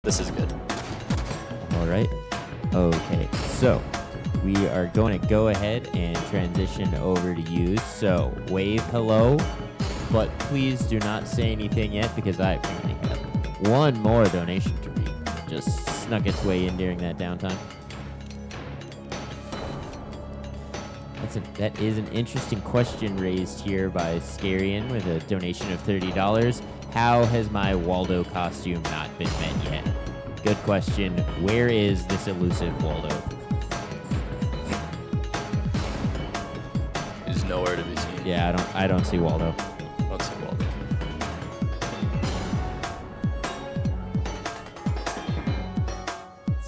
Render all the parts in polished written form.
This is good. All right. Okay, so we are going to go ahead and transition over to you. So wave hello, but please do not say anything yet because I apparently have one more donation to read. Just snuck its way in during that downtime. That is an interesting question raised here by Scarian with a donation of $30. How has my Waldo costume not been met yet? Good question. Where is this elusive Waldo? He's nowhere to be seen. Yeah, I don't see Waldo. I don't see Waldo.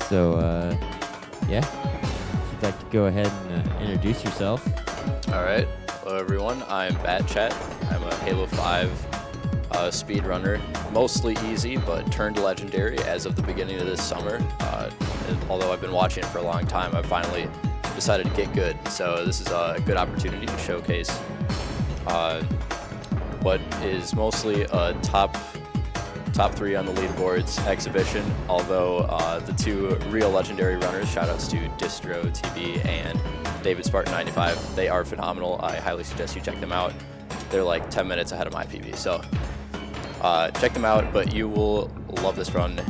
So, yeah. If you'd like to go ahead and introduce yourself. All right. Hello, everyone. I'm b4tchat. I'm a Halo 5 speedrunner. Mostly easy, but turned legendary as of the beginning of this summer. And although I've been watching it for a long time, I finally decided to get good. So this is a good opportunity to showcase what is mostly a top 3 on the leaderboards exhibition, although the 2 real legendary runners, shoutouts to Distro TV and David Spartan 95, they are phenomenal. I highly suggest you check them out. They're like 10 minutes ahead of my PB, so check them out, but you will love this run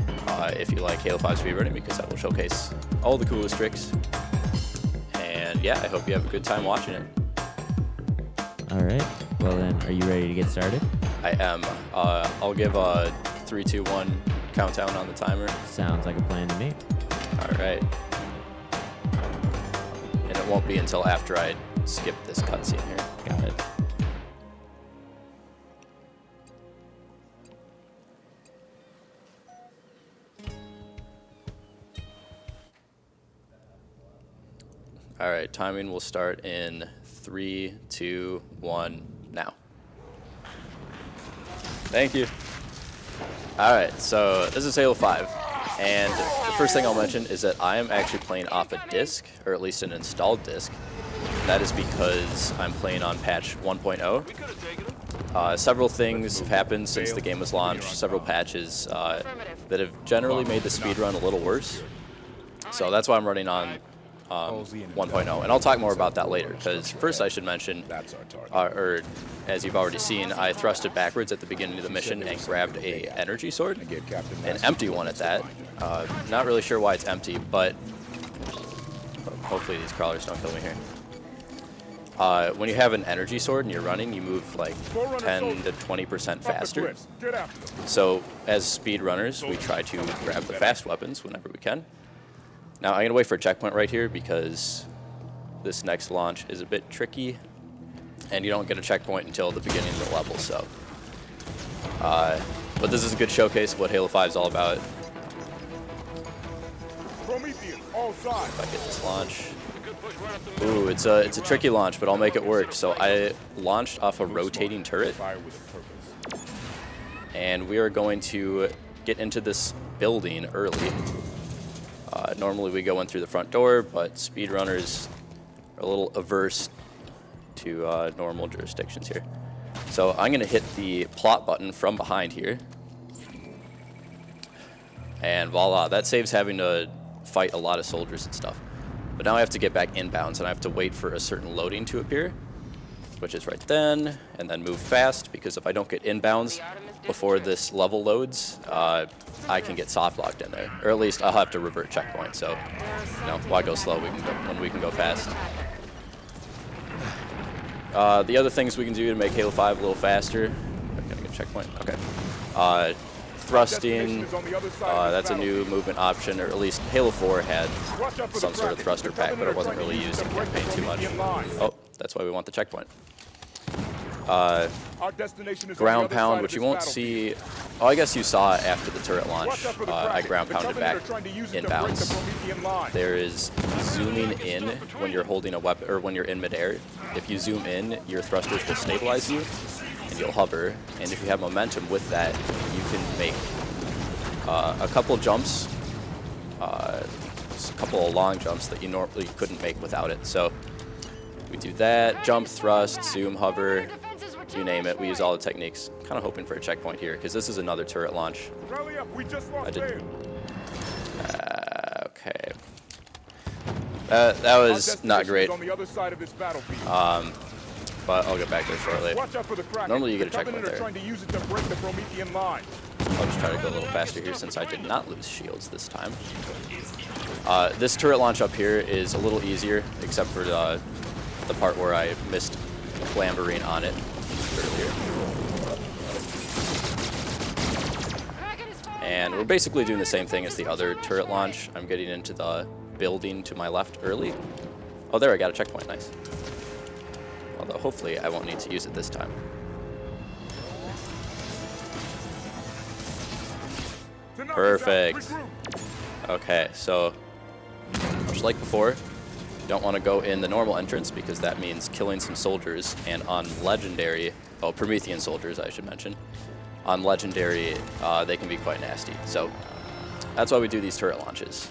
if you like Halo 5 speedrunning, because I will showcase all the coolest tricks. And yeah, I hope you have a good time watching it. All right. Well then, are you ready to get started? I am. I'll give a 3, 2, 1 countdown on the timer. Sounds like a plan to me. All right. And it won't be until after I skip this cutscene here. Got it. All right, timing will start in 3, 2, 1, now. Thank you. All right, so this is Halo 5, and the first thing I'll mention is that I am actually playing off a disc, or at least an installed disc. That is because I'm playing on patch 1.0. Several things have happened since the game was launched, several patches that have generally made the speedrun a little worse. So that's why I'm running on 1.0, and I'll talk more about that later, because first I should mention, or as you've already seen, I thrusted backwards at the beginning of the mission and grabbed a energy sword, an empty one at that. Not really sure why it's empty, but hopefully these crawlers don't kill me here. When you have an energy sword and you're running, you move like 10 to 20% faster. So as speedrunners, we try to grab the fast weapons whenever we can. Now, I'm going to wait for a checkpoint right here because this next launch is a bit tricky, and you don't get a checkpoint until the beginning of the level, so. But this is a good showcase of what Halo 5 is all about. If I get this launch. Ooh, it's a tricky launch, but I'll make it work. So I launched off a rotating turret, and we are going to get into this building early. Normally we go in through the front door, but speedrunners are a little averse to normal jurisdictions here. So I'm going to hit the plot button from behind here. And voila, that saves having to fight a lot of soldiers and stuff. But now I have to get back inbounds, and I have to wait for a certain loading to appear, which is right then, and then move fast, because if I don't get inbounds before this level loads, I can get soft locked in there, or at least I'll have to revert checkpoint. So, you know, why go slow when we can go fast? The other things we can do to make Halo 5 a little faster. I'm gonna get checkpoint. Okay. Thrusting. That's a new movement option, or at least Halo 4 had some sort of thruster pack, but it wasn't really used in campaign too much. Oh, that's why we want the checkpoint. Ground pound, which you won't see. Oh, I guess you saw after the turret launch. I ground pounded back inbounds. There is zooming in when you're holding a weapon, or when you're in midair. If you zoom in, your thrusters will stabilize you, and you'll hover. And if you have momentum with that, you can make a couple jumps, a couple of long jumps that you normally couldn't make without it. So we do that, jump, thrust, zoom, hover, you name it. We use all the techniques. Kind of hoping for a checkpoint here, because this is another turret launch. I did That was not great. On the other side of this battlefield. But I'll get back there shortly. Watch out for the Kraken. Normally you get a The Covenant checkpoint are there. trying to use it to break the Promethean line. I'll just try to go a little faster here since I did not lose shields this time. This turret launch up here is a little easier, except for the part where I missed clambering on it earlier. And we're basically doing the same thing as the other turret launch. I'm getting into the building to my left early. Oh, there, I got a checkpoint. Nice. Although hopefully I won't need to use it this time. Perfect. Okay, so much like before, you don't want to go in the normal entrance because that means killing some soldiers, and on legendary, oh, Promethean soldiers I should mention, on legendary they can be quite nasty. So that's why we do these turret launches.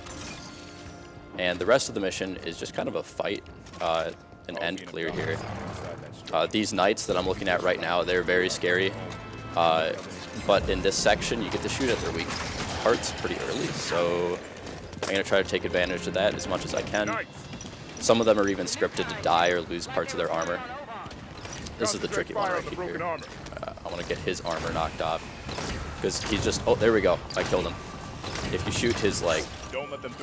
And the rest of the mission is just kind of a fight, an end clear here. These knights that I'm looking at right now, they're very scary. But in this section, you get to shoot at their weak parts pretty early, so I'm going to try to take advantage of that as much as I can. Some of them are even scripted to die or lose parts of their armor. This is the tricky one right here. I want to get his armor knocked off, because he's just, oh, there we go, I killed him. If you shoot his, like,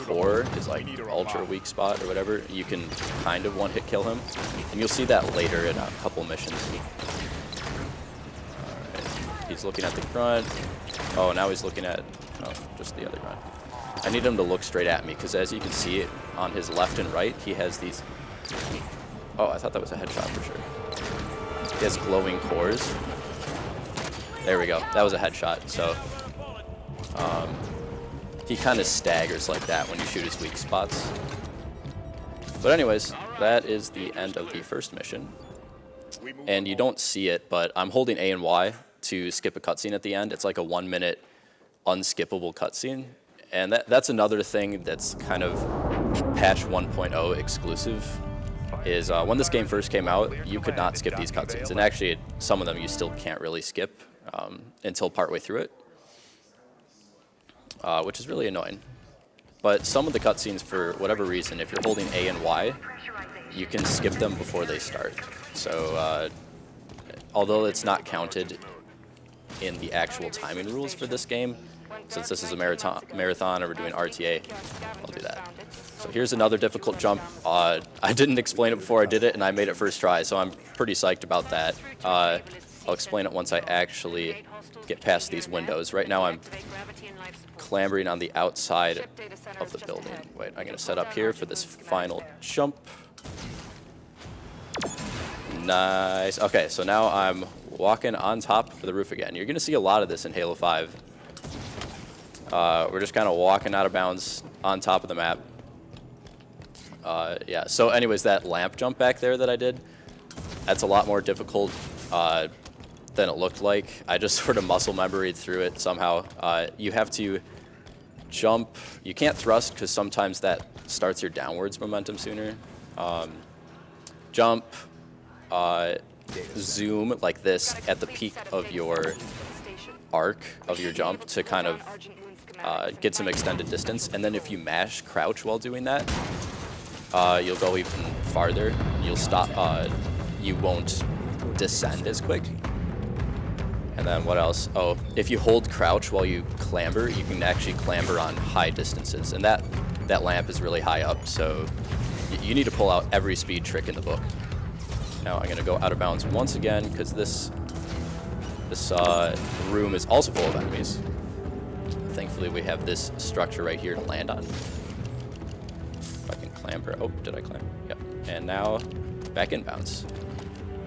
core, his, like, ultra weak spot or whatever, you can kind of one-hit kill him, and you'll see that later in a couple missions. Alright, he's looking at the grunt. Oh, now he's looking at, oh, just the other grunt. I need him to look straight at me, because as you can see on his left and right, he has these, oh, I thought that was a headshot for sure. He has glowing cores. There we go, that was a headshot, so he kind of staggers like that when you shoot his weak spots. But anyways, that is the end of the first mission. And you don't see it, but I'm holding A and Y to skip a cutscene at the end. It's like a 1-minute unskippable cutscene. And that's another thing that's kind of patch 1.0 exclusive, is when this game first came out, you could not skip these cutscenes. And actually, some of them you still can't really skip until partway through it. Which is really annoying. But some of the cutscenes, for whatever reason, if you're holding A and Y, you can skip them before they start. So, although it's not counted in the actual timing rules for this game, since this is a marathon and we're doing RTA, I'll do that. So here's another difficult jump. I didn't explain it before I did it, and I made it first try, so I'm pretty psyched about that. I'll explain it once I actually get past these windows. Right now I'm clambering on the outside of the building. Wait, I'm going to set up here for this final jump. Nice. Okay, so now I'm walking on top of the roof again. You're going to see a lot of this in Halo 5. We're just kind of walking out of bounds on top of the map. Yeah, so anyways, that lamp jump back there that I did, that's a lot more difficult than it looked like. I just sort of muscle memoried through it somehow. You have to jump. You can't thrust because sometimes that starts your downwards momentum sooner. Jump, zoom like this at the peak of your arc of your jump to kind of get some extended distance. And then if you mash crouch while doing that, you'll go even farther. You'll stop. You won't descend as quick. And then what else? Oh, if you hold crouch while you clamber, you can actually clamber on high distances. And that lamp is really high up, so you need to pull out every speed trick in the book. Now I'm going to go out of bounds once again, because this room is also full of enemies. Thankfully, we have this structure right here to land on. If I can clamber. Oh, did I clamber? Yep. And now back in bounds.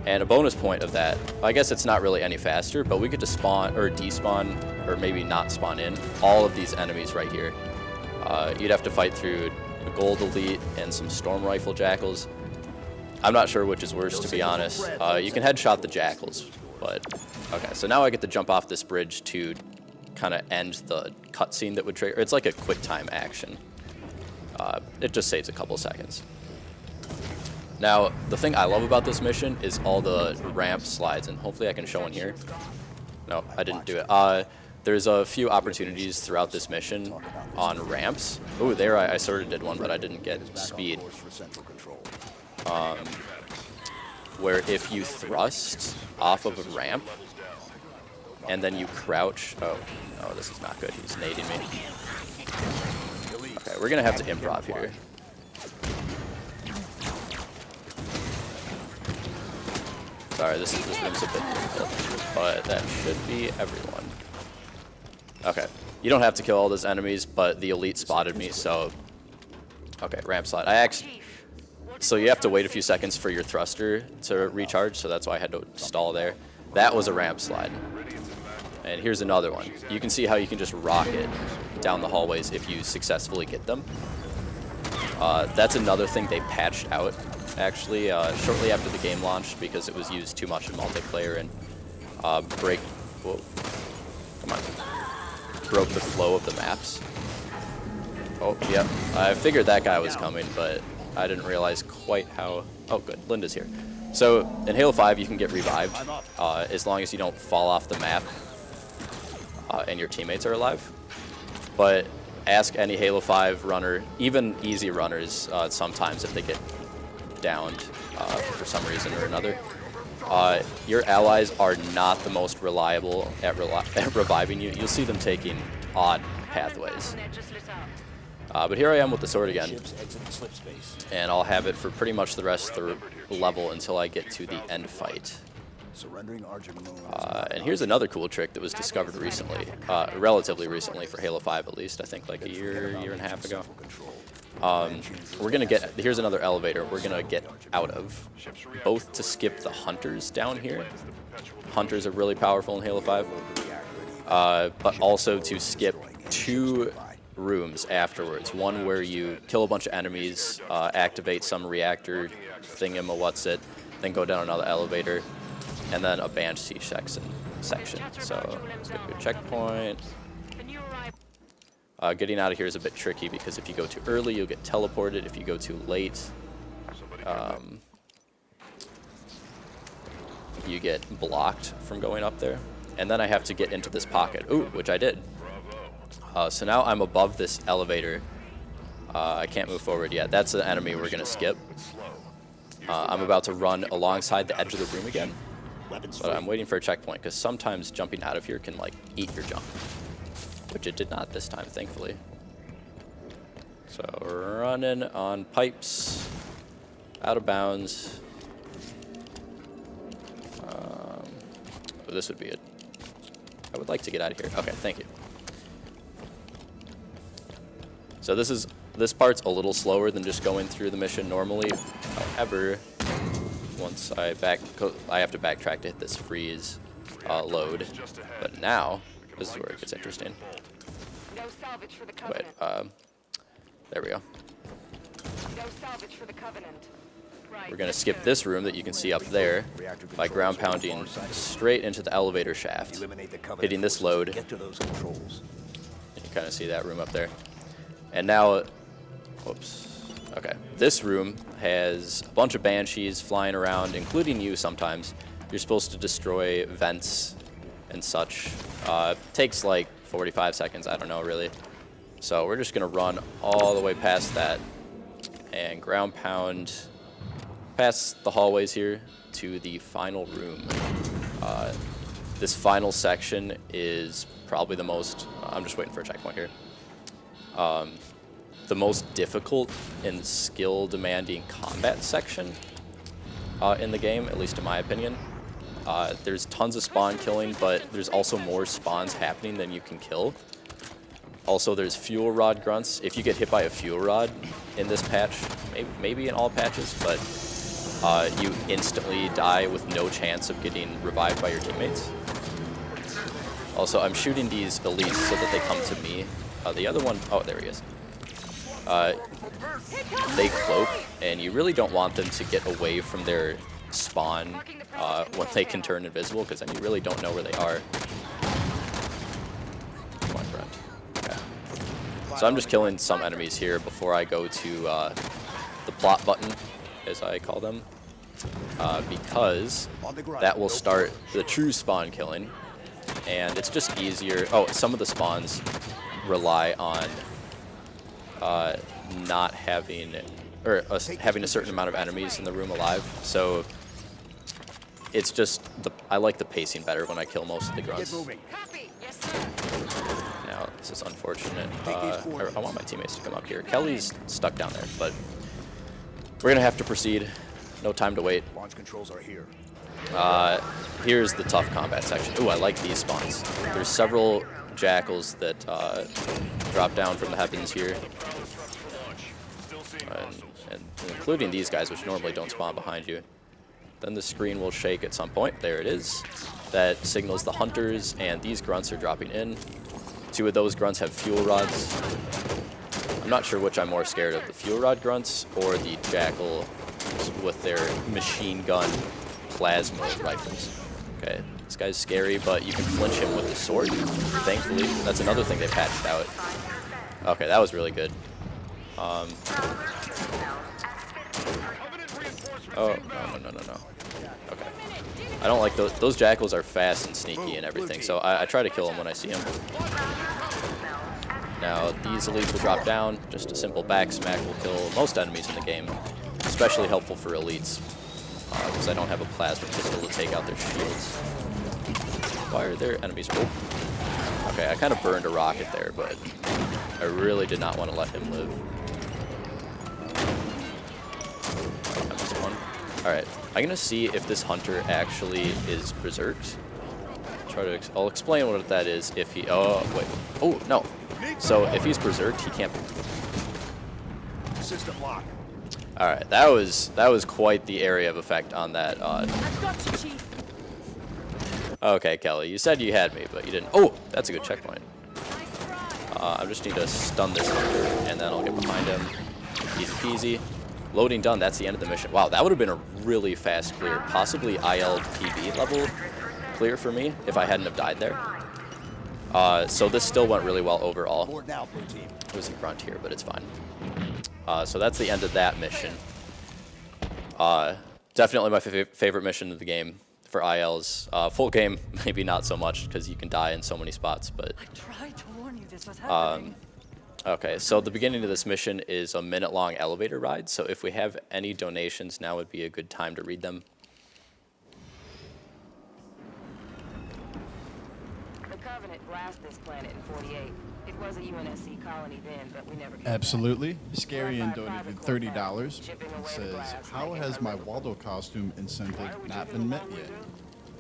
And a bonus point of that, I guess it's not really any faster, but we get to spawn or despawn, or maybe not spawn in, all of these enemies right here. You'd have to fight through a gold elite and some storm rifle jackals. I'm not sure which is worse, to be honest. You can headshot the jackals, but okay. So now I get to jump off this bridge to kind of end the cutscene that would trigger. It's like a quick time action. It just saves a couple seconds. Now, the thing I love about this mission is all the ramp slides, and hopefully I can show one here. No, I didn't do it. there's a few opportunities throughout this mission on ramps. Oh, there I sort of did one, but I didn't get speed. Where if you thrust off of a ramp and then you crouch. Oh, no, this is not good. He's nading me. Okay, we're going to have to improv here. Sorry, this room's a bit difficult, but that should be everyone. Okay, you don't have to kill all those enemies, but the elite spotted me, so... Okay, ramp slide. So you have to wait a few seconds for your thruster to recharge, so that's why I had to stall there. That was a ramp slide. And here's another one. You can see how you can just rocket down the hallways if you successfully get them. That's another thing they patched out, actually, shortly after the game launched, because it was used too much in multiplayer and broke the flow of the maps. Oh, yep. I figured that guy was coming, but I didn't realize quite how... Oh, good. Linda's here. So, in Halo 5, you can get revived as long as you don't fall off the map and your teammates are alive. But ask any Halo 5 runner, even easy runners, sometimes if they get downed for some reason or another, your allies are not the most reliable at reviving you. You'll see them taking odd pathways. But here I am with the sword again, and I'll have it for pretty much the rest of the level until I get to the end fight. And here's another cool trick that was discovered recently, relatively recently for Halo 5 at least, I think like a year and a half ago. Here's another elevator we're gonna get out of, both to skip the hunters down here. Hunters are really powerful in Halo 5, but also to skip 2 rooms afterwards. One where you kill a bunch of enemies, activate some reactor thingamawhatsit, then go down another elevator, and then a Banshee section. So let's get to a checkpoint. Getting out of here is a bit tricky because if you go too early, you'll get teleported. If you go too late, you get blocked from going up there. And then I have to get into this pocket, which I did. So now I'm above this elevator. I can't move forward yet. That's the enemy we're going to skip. I'm about to run alongside the edge of the room again. But I'm waiting for a checkpoint because sometimes jumping out of here can like eat your jump. Which it did not this time, thankfully. So running on pipes. Out of bounds. This would be it. I would like to get out of here. Okay, thank you. So this part's a little slower than just going through the mission normally. However, once I have to backtrack to hit this freeze load. But now, this is where it gets interesting. Wait, there we go. We're going to skip this room that you can see up there by ground pounding straight into the elevator shaft, hitting this load. You can kind of see that room up there. And now, whoops, okay. This room has a bunch of Banshees flying around, including you sometimes. You're supposed to destroy vents and such. Takes like 45 seconds, I don't know really. So we're just going to run all the way past that and ground pound past the hallways here to the final room. This final section is probably the most, I'm just waiting for a checkpoint here. The most difficult and skill-demanding combat section in the game, at least in my opinion. There's tons of spawn killing, but there's also more spawns happening than you can kill. Also, there's fuel rod grunts. If you get hit by a fuel rod in this patch, maybe in all patches, but you instantly die with no chance of getting revived by your teammates. Also, I'm shooting these elites so that they come to me. The other one, oh, there he is. They cloak, and you really don't want them to get away from their spawn when they can turn invisible, because then you really don't know where they are. Come on, Brent. Okay. So I'm just killing some enemies here before I go to the plot button, as I call them, because that will start the true spawn killing. and it's just easier. Oh, some of the spawns rely on not having, or having a certain amount of enemies in the room alive. So it's just, I like the pacing better when I kill most of the grunts. Now, this is unfortunate. I want my teammates to come up here. Kelly's stuck down there, but we're going to have to proceed. No time to wait. Launch controls are here. Here's the tough combat section. Ooh, I like these spawns. There's several jackals that drop down from the heavens here. And including these guys, which normally don't spawn behind you. Then the screen will shake at some point. There it is. That signals the hunters, and these grunts are dropping in. 2 of those grunts have fuel rods. I'm not sure which I'm more scared of, the fuel rod grunts or the jackal with their machine gun plasma rifles. Okay, this guy's scary, but you can flinch him with the sword, thankfully. That's another thing they patched out. Okay, that was really good. Oh, no. Okay. I don't like those. Those jackals are fast and sneaky and everything, so I try to kill them when I see them. Now, these elites will drop down. Just a simple back smack will kill most enemies in the game. Especially helpful for elites, because I don't have a plasma pistol to take out their shields. Why are there enemies? Oh. Okay, I kind of burned a rocket there, but I really did not want to let him live. Oh, I missed one. Alright, I'm going to see if this hunter actually is berserked. I'll explain what that is if he... Oh, wait. Oh, no. So, if he's berserked, he can't... System lock. Alright, that was quite the area of effect on that. I've got you, Chief. Okay, Kelly, you said you had me, but you didn't. Oh, that's a good checkpoint. I just need to stun this hunter, and then I'll get behind him. Easy peasy. Loading done, that's the end of the mission. Wow, that would have been a really fast clear, possibly ILPB level clear for me if I hadn't have died there. So this still went really well overall. It was a grunt here, but it's fine. So that's the end of that mission. Definitely my favorite mission of the game for ILs. Full game, maybe not so much because you can die in so many spots, but... I tried to warn you this was happening. Okay, so the beginning of this mission is a minute-long elevator ride, so if we have any donations, now would be a good time to read them. The Covenant blasted this planet in 48. It was a UNSC colony then, but we never came Absolutely. Scarian donated $30. Says, how has my Waldo costume incentive not been met yet?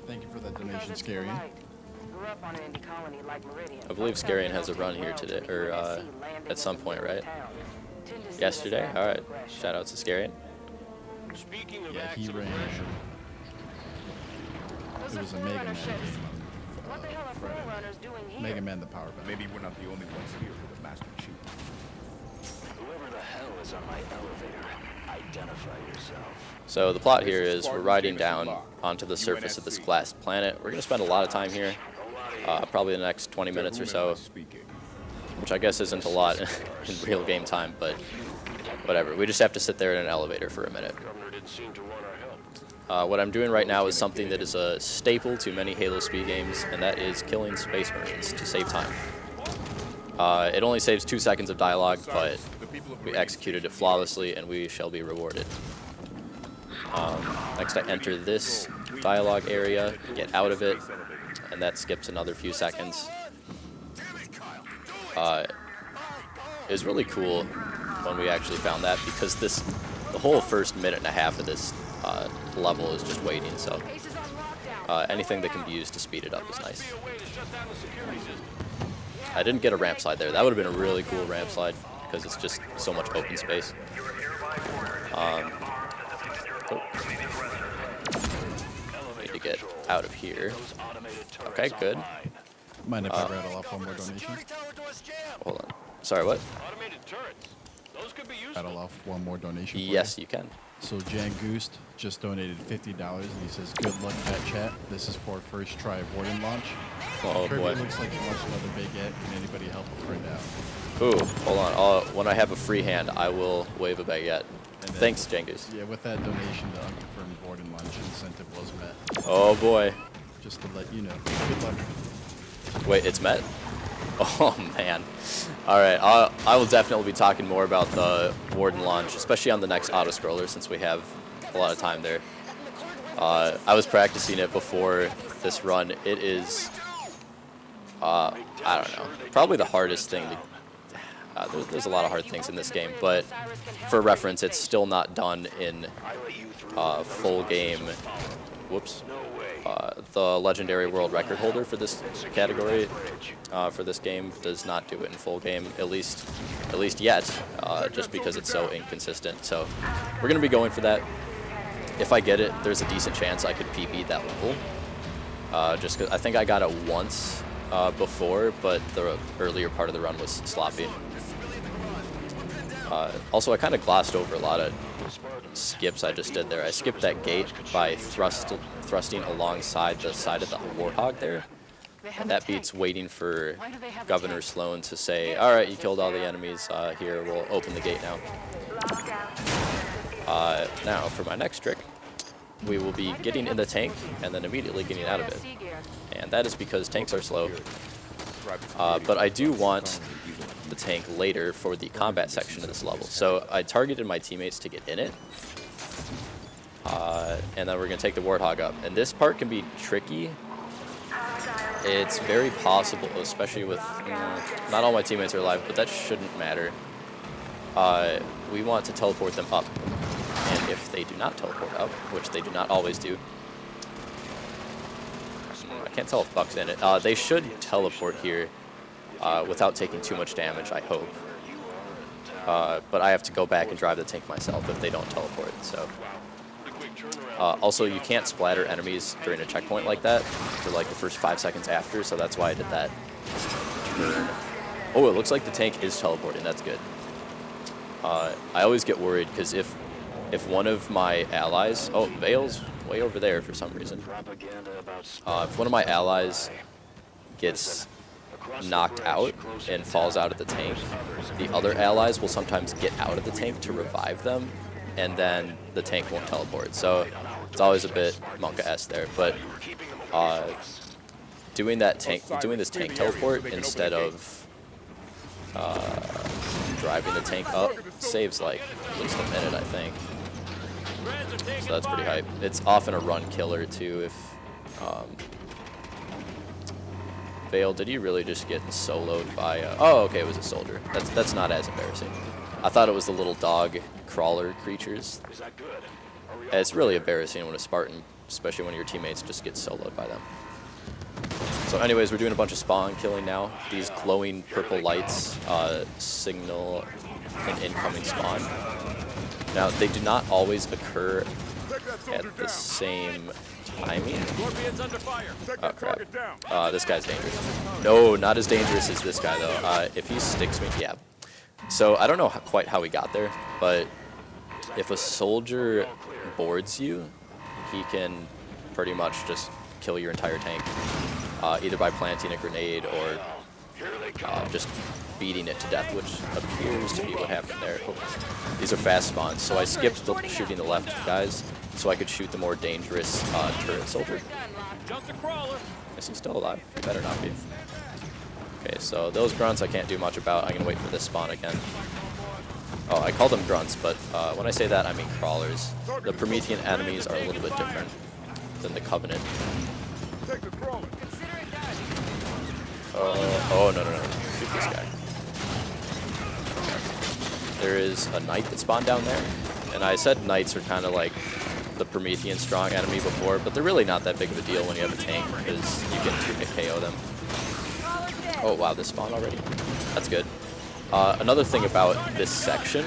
Thank you for that donation, Scarian. I believe Scarian has a run here today, or at some point, right? Yesterday? Alright. Shout out to Scarian. Yeah, he ran. It was a Mega Man. Mega Man the Power Battle. Maybe we're not the only ones here for the Master Chief. Whoever the hell is on my elevator, identify yourself. So the plot here is we're riding down onto the surface of this glass planet. We're going to spend a lot of time here, probably the next 20 minutes or so, which I guess isn't a lot in real game time, but whatever. We just have to sit there in an elevator for a minute. What I'm doing right now is something that is a staple to many Halo Speed games, and that is killing Space Marines to save time. It only saves 2 seconds of dialogue, but we executed it flawlessly, and we shall be rewarded. Next I enter this dialogue area, get out of it, and that skips another few seconds. It was really cool when we actually found that, because the whole first minute and a half of this level is just waiting, so anything that can be used to speed it up is nice. I didn't get a ramp slide there. That would have been a really cool ramp slide because it's just so much open space. Need to get out of here. Okay, good. Mind if I rattle off one more donation? Hold on. Sorry, what? Rattle off one more donation for Yes, you can. So Jan Goost just donated $50, and he says, good luck, b4tchat. This is for first try Warden launch. Oh Kirby boy. looks like he wants another baguette. Can anybody help a friend out? Ooh, hold on. When I have a free hand, I will wave a baguette. And then- Thanks, Jengus. Yeah, with that donation, the unconfirmed Warden lunch incentive was met. Oh boy. Just to let you know. Good luck. Wait, it's met? Oh, man. All right, I will definitely be talking more about the Warden launch, especially on the next auto-scroller, since we have a lot of time there. I was practicing it before this run. It is, I don't know, probably the hardest thing. There's a lot of hard things in this game, but for reference, it's still not done in full game. Whoops. The legendary world record holder for this category, for this game, does not do it in full game, at least yet, just because it's so inconsistent. So we're gonna be going for that. If I get it, there's a decent chance I could PB that level. Just because I think I got it once before, but the earlier part of the run was sloppy. Also, I kind of glossed over a lot of skips I just did there. I skipped that gate by thrusting alongside the side of the Warthog there. And that beats waiting for Governor Sloan to say, all right, you killed all the enemies, here, we'll open the gate now. Now, for my next trick, we will be getting in the tank and then immediately getting out of it. And that is because tanks are slow. But I do want the tank later for the combat section of this level. So I targeted my teammates to get in it. And then we're going to take the Warthog up. And this part can be tricky. It's very possible, especially with not all my teammates are alive, but that shouldn't matter. We want to teleport them up. And if they do not teleport up, which they do not always do, I can't tell if Buck's in it. They should teleport here without taking too much damage, I hope. But I have to go back and drive the tank myself if they don't teleport. So, also, you can't splatter enemies during a checkpoint like that for like the first 5 seconds after, so that's why I did that. Oh, it looks like the tank is teleporting. That's good. I always get worried because if one of my allies, oh, Vale's way over there for some reason. If one of my allies gets knocked out and falls out of the tank, the other allies will sometimes get out of the tank to revive them, and then the tank won't teleport. So it's always a bit Monka-esque there, but doing this tank teleport instead of driving the tank up saves like at least a minute, I think. So that's pretty hype. It's often a run killer too. If Vale, did you really just get soloed by? Oh, okay, it was a soldier. That's not as embarrassing. I thought it was the little dog crawler creatures. It's really embarrassing when a Spartan, especially when your teammates just get soloed by them. So anyways, we're doing a bunch of spawn killing now. These glowing purple lights signal an incoming spawn. Now, they do not always occur at the same timing. Oh, crap. This guy's dangerous. No, not as dangerous as this guy, though. If he sticks me, yeah. So, I don't know quite how he got there, but if a soldier boards you, he can pretty much just kill your entire tank, either by planting a grenade or just beating it to death, which appears to be what happened there. Oh, these are fast spawns, so I skipped shooting the left guys so I could shoot the more dangerous turret soldier. Is he still alive? He better not be. Okay, so those grunts I can't do much about. I'm going to wait for this spawn again. Oh, I call them grunts, but when I say that, I mean crawlers. The Promethean enemies are a little bit different than the Covenant. Oh, no. Shoot this guy. There is a knight that spawned down there, and I said knights are kind of like the Promethean strong enemy before, but they're really not that big of a deal when you have a tank, because you can 2-hit KO them. Oh wow, this spawned already? That's good. Another thing about this section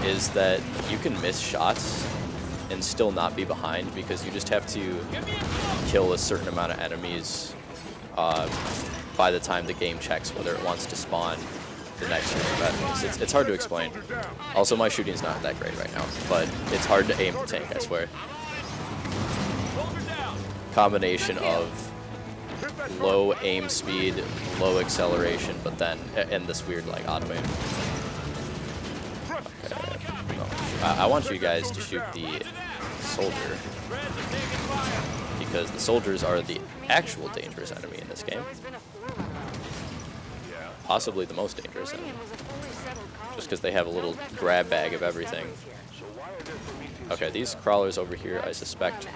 is that you can miss shots and still not be behind, because you just have to kill a certain amount of enemies by the time the game checks whether it wants to spawn the next group of enemies. It's hard to explain. Also, my shooting's not that great right now, but it's hard to aim the tank, I swear. Combination of low aim speed, low acceleration, but then, and this weird like auto aim. Okay. No. I want you guys to shoot the soldier, because the soldiers are the actual dangerous enemy in this game. Possibly the most dangerous enemy. Just because they have a little grab bag of everything. Okay, these crawlers over here, I suspect,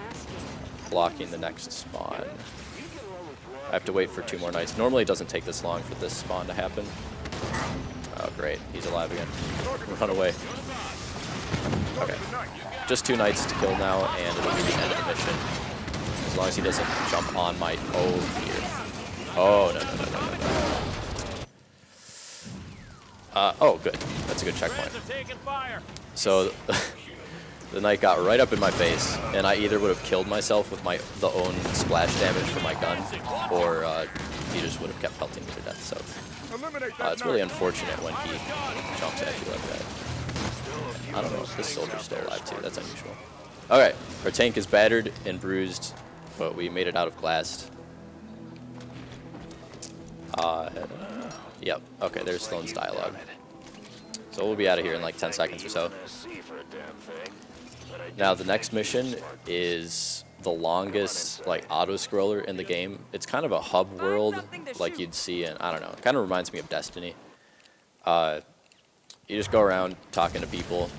blocking the next spawn. I have to wait for 2 more nights. Normally it doesn't take this long for this spawn to happen. Oh, great. He's alive again. Run away. Okay. Just 2 nights to kill now, and it'll be the end of the mission. As long as he doesn't jump on my... Oh, here. Oh, no. Oh, good. That's a good checkpoint. So... The knight got right up in my face, and I either would have killed myself with the own splash damage from my gun, or he just would have kept pelting me to death. So it's really unfortunate when he jumps at you like that. I don't know if this soldier's still alive too. That's unusual. Okay, our tank is battered and bruised, but we made it out of glass. Yep. Okay, there's Sloan's dialogue. So we'll be out of here in like 10 seconds or so. Now the next mission is the longest like auto scroller in the game. It's kind of a hub world like you'd see in, I don't know, it kind of reminds me of Destiny. You just go around talking to people,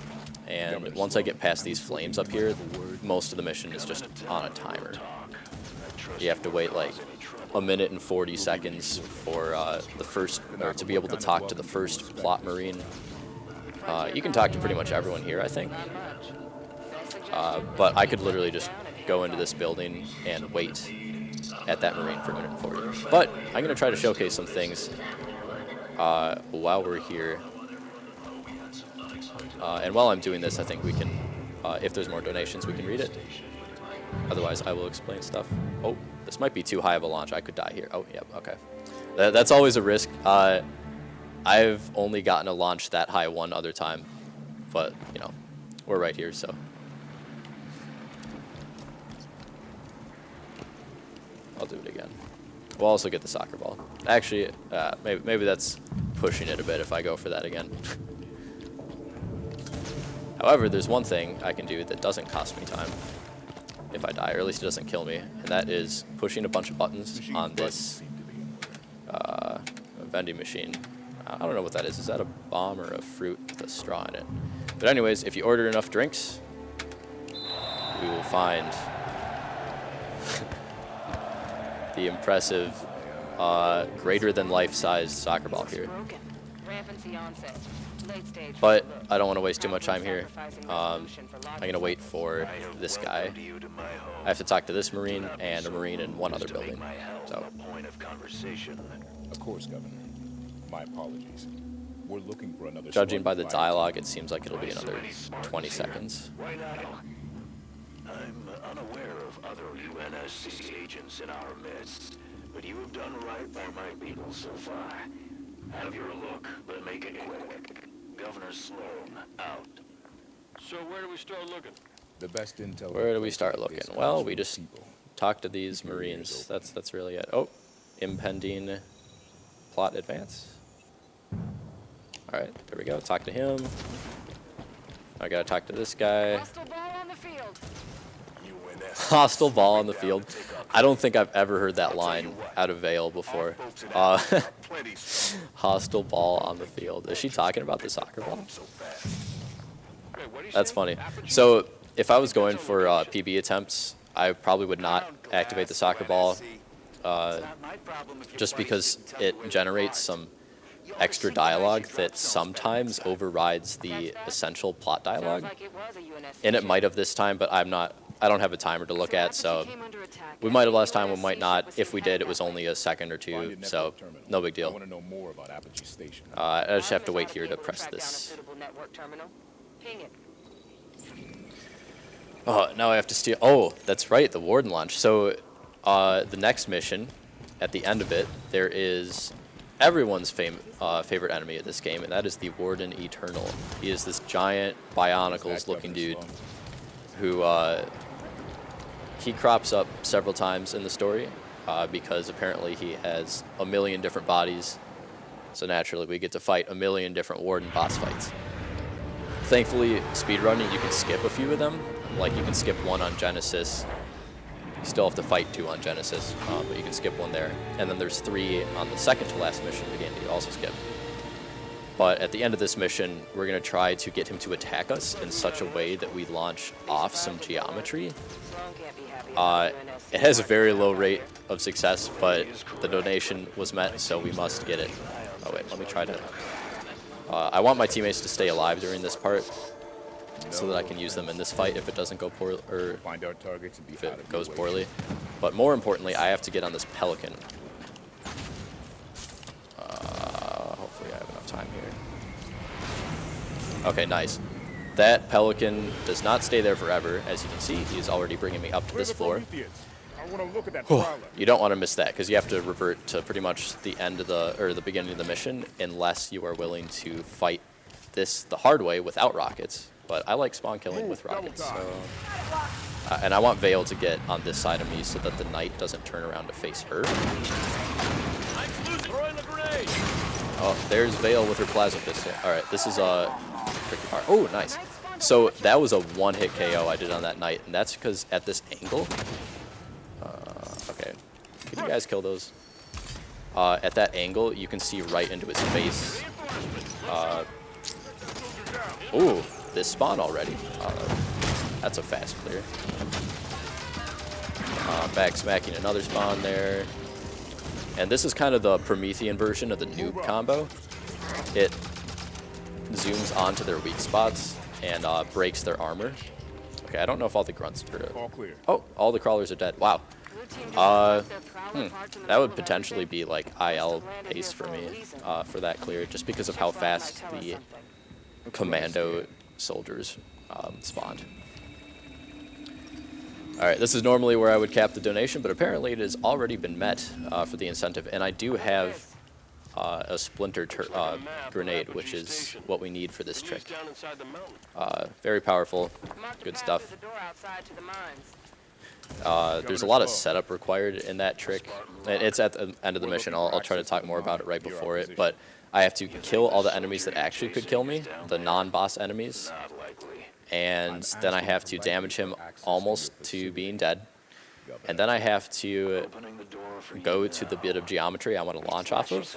and once I get past these flames up here, most of the mission is just on a timer. You have to wait like 1 minute and 40 seconds for the first, or to be able to talk to the first plot marine. You can talk to pretty much everyone here, I think. But I could literally just go into this building and wait at that marine for 1 minute and 40. But I'm going to try to showcase some things while we're here. And while I'm doing this, I think we can, if there's more donations, we can read it. Otherwise, I will explain stuff. Oh, this might be too high of a launch. I could die here. Oh, yep, okay. That's always a risk. I've only gotten a launch that high one other time. But, you know, we're right here, so... I'll do it again. We'll also get the soccer ball. Actually, maybe that's pushing it a bit if I go for that again. However, there's one thing I can do that doesn't cost me time if I die, or at least it doesn't kill me, and that is pushing a bunch of buttons on this vending machine. I don't know what that is. Is that a bomb or a fruit with a straw in it? But anyways, if you order enough drinks, we will find the impressive, greater than life-sized soccer ball here. But I don't want to waste too much time here. I'm going to wait for this guy. I have to talk to this Marine and a Marine in one other building. So. Of course, Governor. My apologies. We're looking for another. Judging by the dialogue, it seems like it'll be another 20 seconds. I'm unaware of other UNSC agents in our midst, but you have done right by my people so far. Have your look, but make it quick. Governor Sloan, out. So where do we start looking? The best intel. Where do we start looking? Well, we just talk to these Marines. That's really it. Oh, impending plot advance. All right, there we go. Talk to him. I gotta talk to this guy. Hostile ball on the field. Hostile ball on the field. I don't think I've ever heard that line out of Vale before. Hostile ball on the field. Is she talking about the soccer ball? That's funny. So if I was going for PB attempts, I probably would not activate the soccer ball just because it generates some extra dialogue that sometimes overrides the essential plot dialogue. And it might have this time, but I don't have a timer to look at, so we might have last time, we might not. If we did, it was only a second or two, so no big deal. I just have to wait here to press this. Oh, now I have to steal. Oh, that's right, the Warden launch. So the next mission, at the end of it, there is everyone's favorite enemy of this game, and that is the Warden Eternal. He is this giant Bionicles-looking dude who he crops up several times in the story because apparently he has a million different bodies. So naturally, we get to fight a million different Warden boss fights. Thankfully, speedrunning, you can skip a few of them. Like, you can skip one on Genesis, You still have to fight 2 on Genesis, but you can skip 1 there. And then there's 3 on the second to last mission of the game that you also skip. But at the end of this mission, we're going to try to get him to attack us in such a way that we launch off some geometry. It has a very low rate of success, but the donation was met, so we must get it. Oh wait, let me try to... I want my teammates to stay alive during this part, so that I can use them in this fight if it doesn't go poorly, or if it goes poorly. But more importantly, I have to get on this Pelican. Hopefully I have enough time here. Okay, nice. That Pelican does not stay there forever. As you can see, he is already bringing me up to this floor. You don't want to miss that, because you have to revert to pretty much the end of the beginning of the mission, unless you are willing to fight this the hard way without rockets. But I like spawn killing with rockets, so... and I want Vale to get on this side of me so that the knight doesn't turn around to face her. Oh, there's Vale with her plasma pistol. Alright, this is a tricky part. Oh, nice. So that was a 1-hit KO I did on that knight, and that's because at this angle... okay, can you guys kill those? At that angle, you can see right into his face. Ooh, this spawn already. That's a fast clear. Back smacking another spawn there. And this is kind of the Promethean version of the noob combo. It zooms onto their weak spots and breaks their armor. Okay, I don't know if all the grunts are... All clear. Oh, all the crawlers are dead. Wow. That would potentially be like IL pace for me for that clear, just because of how fast the commando soldiers spawned. Alright, this is normally where I would cap the donation, but apparently it has already been met for the incentive, and I do have a splinter grenade, which is what we need for this trick. Very powerful, good stuff. There's a lot of setup required in that trick. It's at the end of the mission. I'll try to talk more about it right before it, but I have to kill all the enemies that actually could kill me, the non-boss enemies, and then I have to damage him almost to being dead, and then I have to go to the bit of geometry I want to launch off of,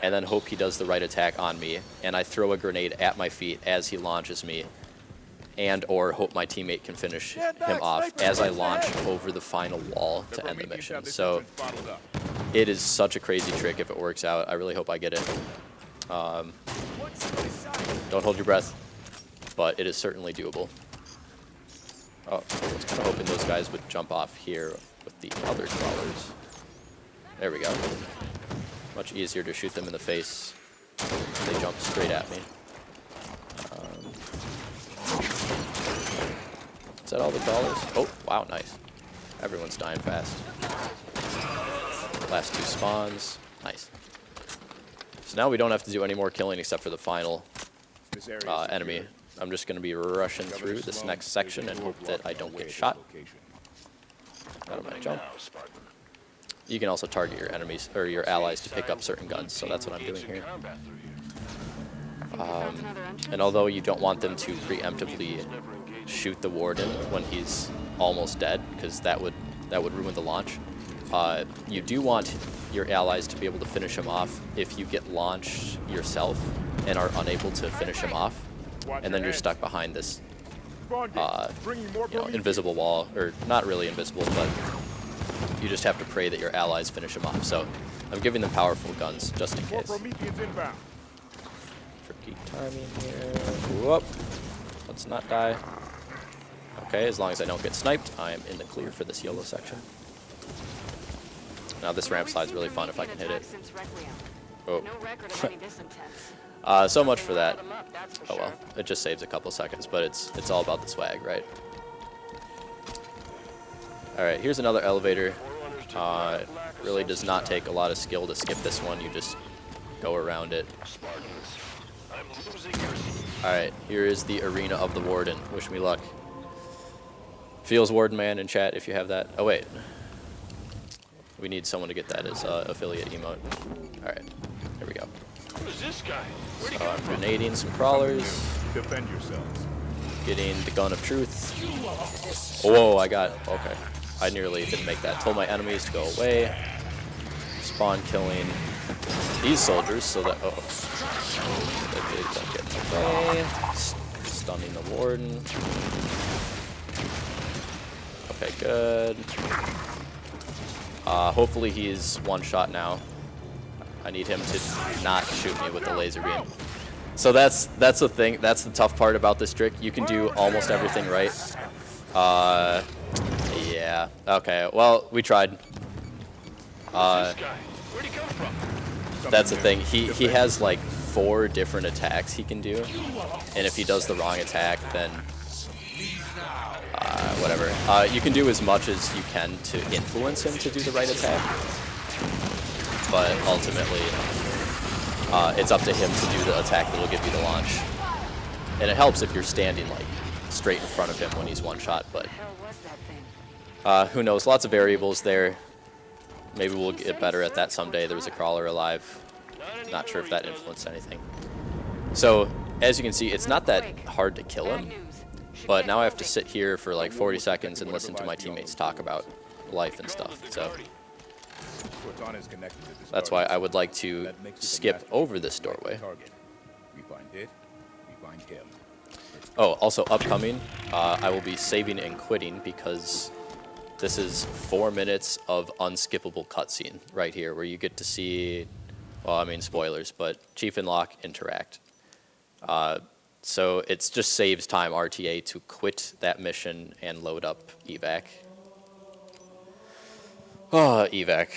and then hope he does the right attack on me, and I throw a grenade at my feet as he launches me, and or hope my teammate can finish him off as I launch over the final wall to end the mission. So it is such a crazy trick if it works out. I really hope I get it. Don't hold your breath, but it is certainly doable. Oh, I was kind of hoping those guys would jump off here with the other crawlers. There we go. Much easier to shoot them in the face. They jump straight at me. Is that all the crawlers? Oh, wow, nice. Everyone's dying fast. Last 2 spawns. Nice. So now we don't have to do any more killing except for the final enemy. I'm just going to be rushing through this next section and hope that I don't get shot. Out of my jump. You can also target your enemies or your allies to pick up certain guns, so that's what I'm doing here. And although you don't want them to preemptively shoot the warden when he's almost dead, because that would ruin the launch, you do want your allies to be able to finish him off if you get launched yourself and are unable to finish him off, and then you're stuck behind this invisible wall, or not really invisible, but you just have to pray that your allies finish him off. So I'm giving them powerful guns just in case. Tricky timing here. Whoop. Let's not die. Okay, as long as I don't get sniped, I am in the clear for this yellow section. Now this ramp slide's really fun if I can hit it. Oh. So much for that. Oh well, it just saves a couple seconds, but it's all about the swag, right? Alright, here's another elevator. Really does not take a lot of skill to skip this one, you just go around it. Alright, here is the Arena of the Warden. Wish me luck. Feels Warden Man in chat if you have that. Oh wait. We need someone to get that as affiliate emote. Alright, here we go. Who is this guy? So I'm grenading some crawlers. Defend yourselves. Getting the gun of truth. Whoa, I got, okay. I nearly didn't make that. Told my enemies to go away. Spawn killing these soldiers so that that they don't get in the way. Stunning the warden. Okay, good. Hopefully he's one shot now. I need him to not shoot me with the laser beam. So that's the thing. That's the tough part about this trick. You can do almost everything right. Yeah. Okay. Well, we tried. This guy, where'd he come from? That's the thing. He has like 4 different attacks he can do, and if he does the wrong attack, then whatever. You can do as much as you can to influence him to do the right attack, but ultimately, it's up to him to do the attack that will give you the launch. And it helps if you're standing like straight in front of him when he's one shot, but What the hell was that thing? who knows? Lots of variables there. Maybe we'll get better at that someday. There was a crawler alive. Not sure if that influenced anything. So, as you can see, it's not that hard to kill him, but now I have to sit here for like 40 seconds and listen to my teammates talk about life and stuff. So Cortana is connected to this that's why target. I would like to That makes it a skip match. over this doorway. Target. We find it, we find him. Oh, also upcoming, I will be saving and quitting because this is 4 minutes of unskippable cutscene right here where you get to see, well, I mean spoilers, but Chief and Locke interact. So it just saves time RTA to quit that mission and load up evac. Oh, evac.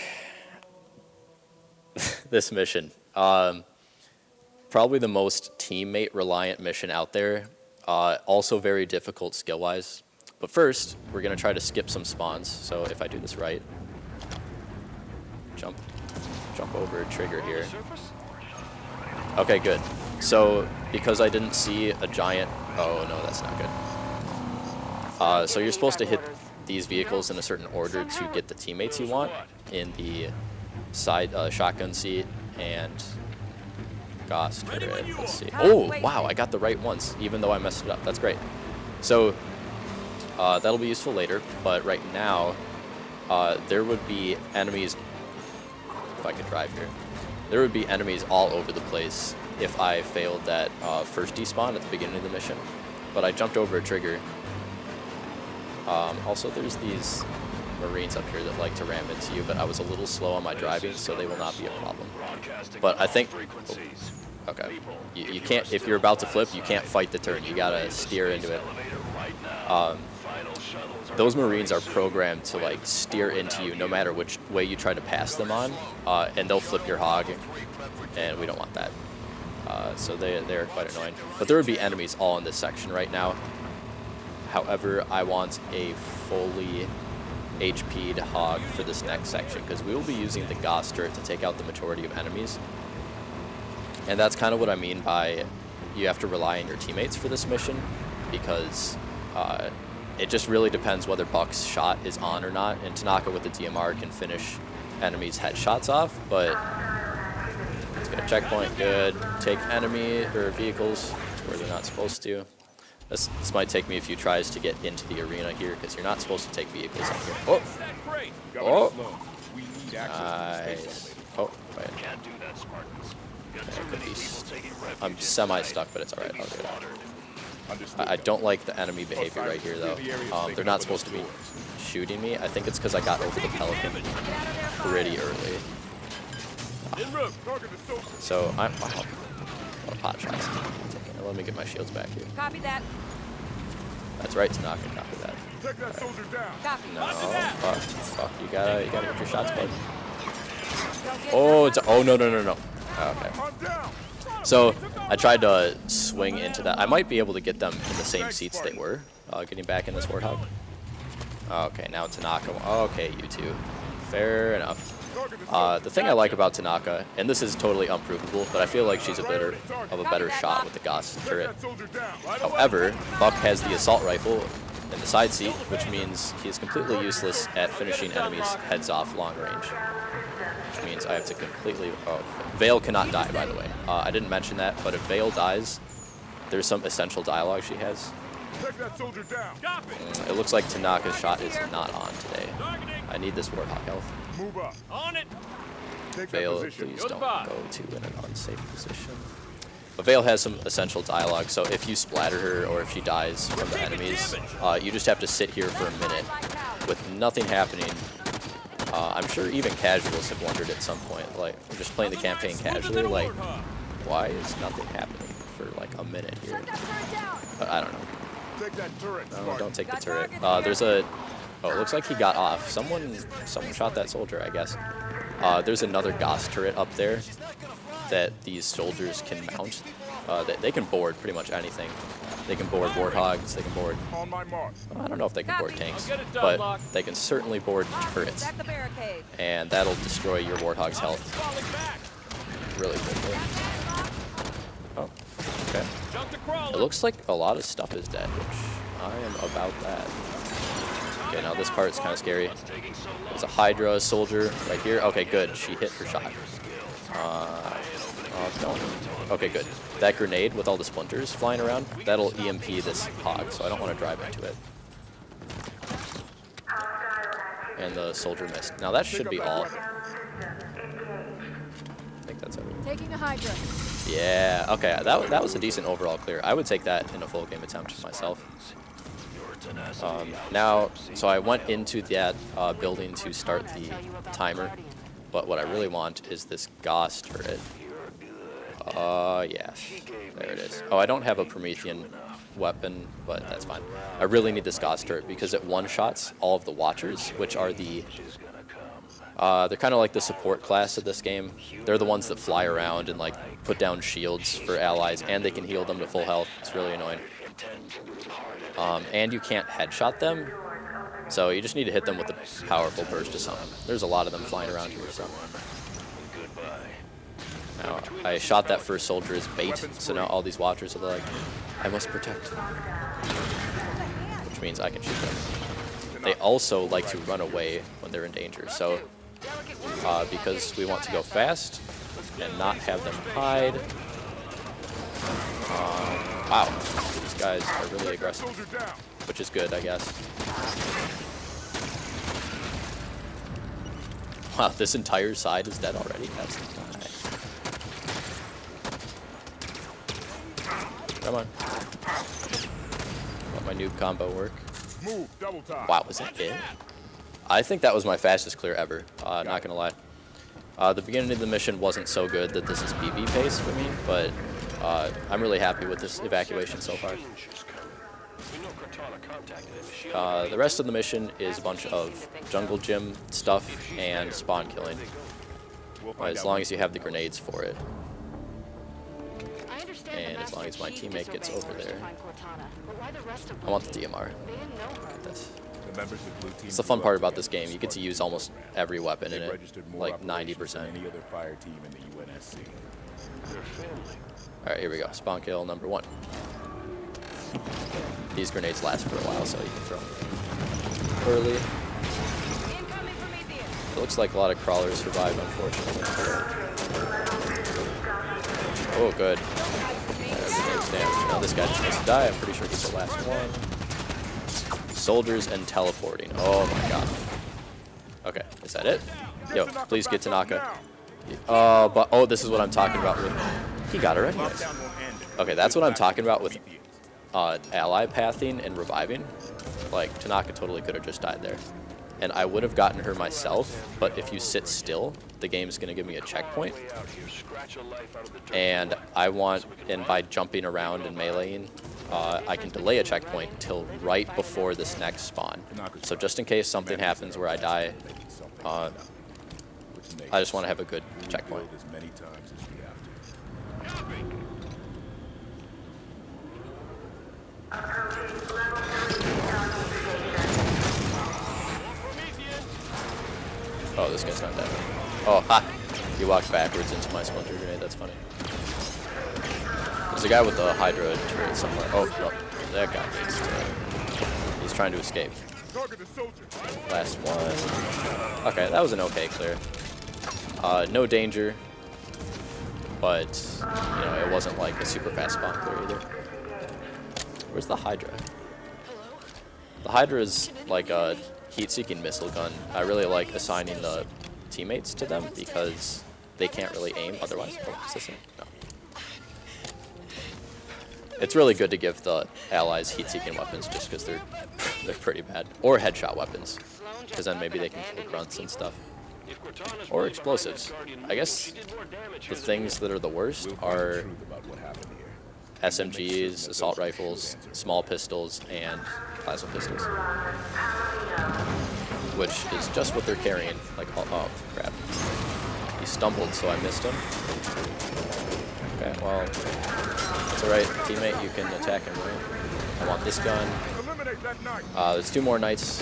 This mission. Probably the most teammate reliant mission out there. Also very difficult skill-wise. But first, we're going to try to skip some spawns. So if I do this right, jump over a trigger here. Surface? Okay, good. So because I didn't see a giant, oh no, that's not good. So you're supposed to hit these vehicles in a certain order to get the teammates you want in the side shotgun seat and Gauss turret. Let's see. Oh wow, I got the right ones, even though I messed it up. That's great. So that'll be useful later, but right now there would be enemies. If I could drive here, there would be enemies all over the place if I failed that first despawn at the beginning of the mission. But I jumped over a trigger. Also, there's these Marines up here that like to ram into you, but I was a little slow on my driving, so they will not be a problem. But I think, okay, you can't, if you're about to flip, you can't fight the turn. You gotta steer into it. Those Marines are programmed to like steer into you no matter which way you try to pass them on, and they'll flip your hog, and we don't want that. So they're quite annoying. But there would be enemies all in this section right now. However, I want a fully HP'd hog for this next section because we will be using the Gauss turret to take out the majority of enemies. And that's kind of what I mean by you have to rely on your teammates for this mission because it just really depends whether Buck's shot is on or not. And Tanaka with the DMR can finish enemies' headshots off, but let's get a checkpoint. Good. Take enemy or vehicles where they're not supposed to. This might take me a few tries to get into the arena here because you're not supposed to take vehicles up here. Oh! Oh! Nice. Oh, wait. Can't do that, Spartans. Got Yeah, too could many be people taking refuge I'm in semi-stuck, but it's alright. I'll get it. I don't like the enemy behavior right here, though. They're not supposed to be shooting me. I think it's because I got over the Pelican pretty early. So I'm... Wow. Oh, pot shots. Let me get my shields back here. Copy that. That's right, Tanaka. Copy that. Take that soldier down. Copy. No, fuck. You gotta get your shots, bud. Don't get Oh, nervous. it's... Oh, no. Okay. I'm down. So I tried to swing into that. I might be able to get them in the same seats they were, getting back in this Warthog. Okay, now Tanaka. Okay, you two. Fair enough. The thing I like about Tanaka, and this is totally unprovable, but I feel like she's a better shot with the Gauss turret. However, Buck has the assault rifle in the side seat, which means he is completely useless at finishing enemies' heads off long range. Which means I have to completely... Oh, Vale cannot die, by the way. I didn't mention that, but if Vale dies, there's some essential dialogue she has. Take that soldier down. It looks like Tanaka's shot is not on today. I need this Warthog health. Move up. On it. Take that Vale, position. please Go don't spot. go to an unsafe position. But Vale has some essential dialogue, so if you splatter her or if she dies from the enemies, you just have to sit here for a minute with nothing happening. I'm sure even casuals have wondered at some point, like, we're just playing the campaign casually, like, why is nothing happening for like a minute here? But I don't know. Take that turret. No, Spartan. don't take the turret. There's a... Oh, it looks like he got off. Someone shot that soldier, I guess. There's another Gauss turret up there that these soldiers can mount. They can board pretty much anything. They can board warthogs, they can board... On my mark. I don't know if they can board tanks, I'll get it done, but Locke. they can certainly board turrets. Back the barricade. And that'll destroy your warthog's health Falling back. really quickly. Oh, okay. Jump the crawler. It looks like a lot of stuff is dead, which I am about that. Okay, now this part's kind of scary. There's a Hydra soldier right here. Okay, good. She hit her shot. No. Okay, good. That grenade with all the splinters flying around, that'll EMP this hog, so I don't want to drive into it. And the soldier missed. Now that should be all. I think that's everything. Taking the Hydra. Yeah, okay, that was a decent overall clear. I would take that in a full game attempt myself. Now, so I went into that building to start the timer, but what I really want is this Gauss turret. Yeah, there it is. Oh, I don't have a Promethean weapon, but that's fine. I really need this Gauss turret because it one-shots all of the Watchers, which are the... they're kind of like the support class of this game. They're the ones that fly around and like put down shields for allies, and they can heal them to full health. It's really annoying. And you can't headshot them, so you just need to hit them with a powerful burst of something. There's a lot of them flying around here, so. Now, I shot that first soldier as bait, so now all these Watchers are like, I must protect. Which means I can shoot them. They also like to run away when they're in danger, so because we want to go fast and not have them hide. Wow, these guys are really aggressive, which is good, I guess. Wow, this entire side is dead already. That's nice. Come on. Let my noob combo work. Move, double time. Wow, was that it? I think that was my fastest clear ever, not gonna lie. The beginning of the mission wasn't so good that this is BB pace for me, but I'm really happy with this evacuation so far. The rest of the mission is a bunch of jungle gym stuff and spawn killing, as long as you have the grenades for it. And as long as my teammate gets over there. I want the DMR. This. It's the fun part about this game. You get to use almost every weapon in it, like 90%. Alright, here we go. Spawn kill number 1. These grenades last for a while, so you can throw them early. It looks like a lot of crawlers survived, unfortunately. Oh, good. Everything's damaged. Now this guy just needs to die. I'm pretty sure he's the last one. Soldiers and teleporting. Oh my god. Okay, is that it? Yo, please get Tanaka. But oh, this is what I'm talking about with... He got her anyways. Okay, that's what I'm talking about with ally pathing and reviving. Like, Tanaka totally could have just died there. And I would have gotten her myself, but if you sit still, the game's going to give me a checkpoint. And by jumping around and meleeing, I can delay a checkpoint until right before this next spawn. So just in case something happens where I die, I just want to have a good checkpoint. Oh, this guy's not dead. Oh, ha! He walked backwards into my splinter grenade. That's funny. There's a guy with a Hydra turret somewhere. Oh, no. That guy needs to... He's trying to escape. Last one. Okay, that was an okay clear. No danger. But, you know, it wasn't like a super fast spawn clear either. Where's the Hydra? The Hydra is like a heat-seeking missile gun. I really like assigning the teammates to them because they can't really aim otherwise. Oh, is this it? No. It's really good to give the allies heat-seeking weapons just because they're pretty bad. Or headshot weapons, because then maybe they can kill grunts and stuff. Or explosives. I guess the things that are the worst are SMGs, assault rifles, small pistols, and plasma pistols. Which is just what they're carrying. Like, oh crap. He stumbled, so I missed him. Okay, well, that's alright, teammate, you can attack him, right? I want this gun. There's 2 more knights.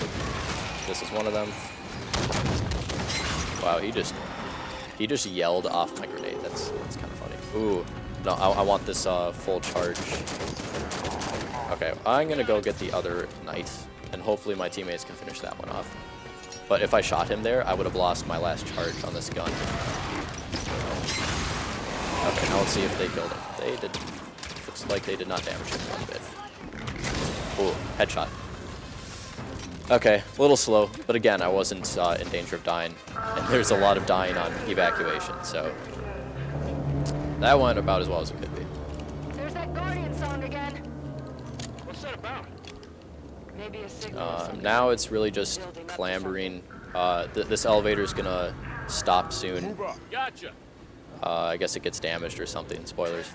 This is one of them. Wow, he just yelled off my grenade. That's kind of funny. Ooh, no, I want this full charge. Okay, I'm gonna go get the other knight, and hopefully my teammates can finish that one off. But if I shot him there, I would have lost my last charge on this gun. Okay, now let's see if they killed him. They did. Looks like they did not damage him one bit. Ooh, headshot. Okay, a little slow, but again, I wasn't in danger of dying. And there's a lot of dying on evacuation, so that went about as well as it could be. There's that Guardian song again. What's that about? Maybe a signal or something. Now it's really just clambering. This elevator's gonna stop soon. Gotcha. I guess it gets damaged or something, spoilers.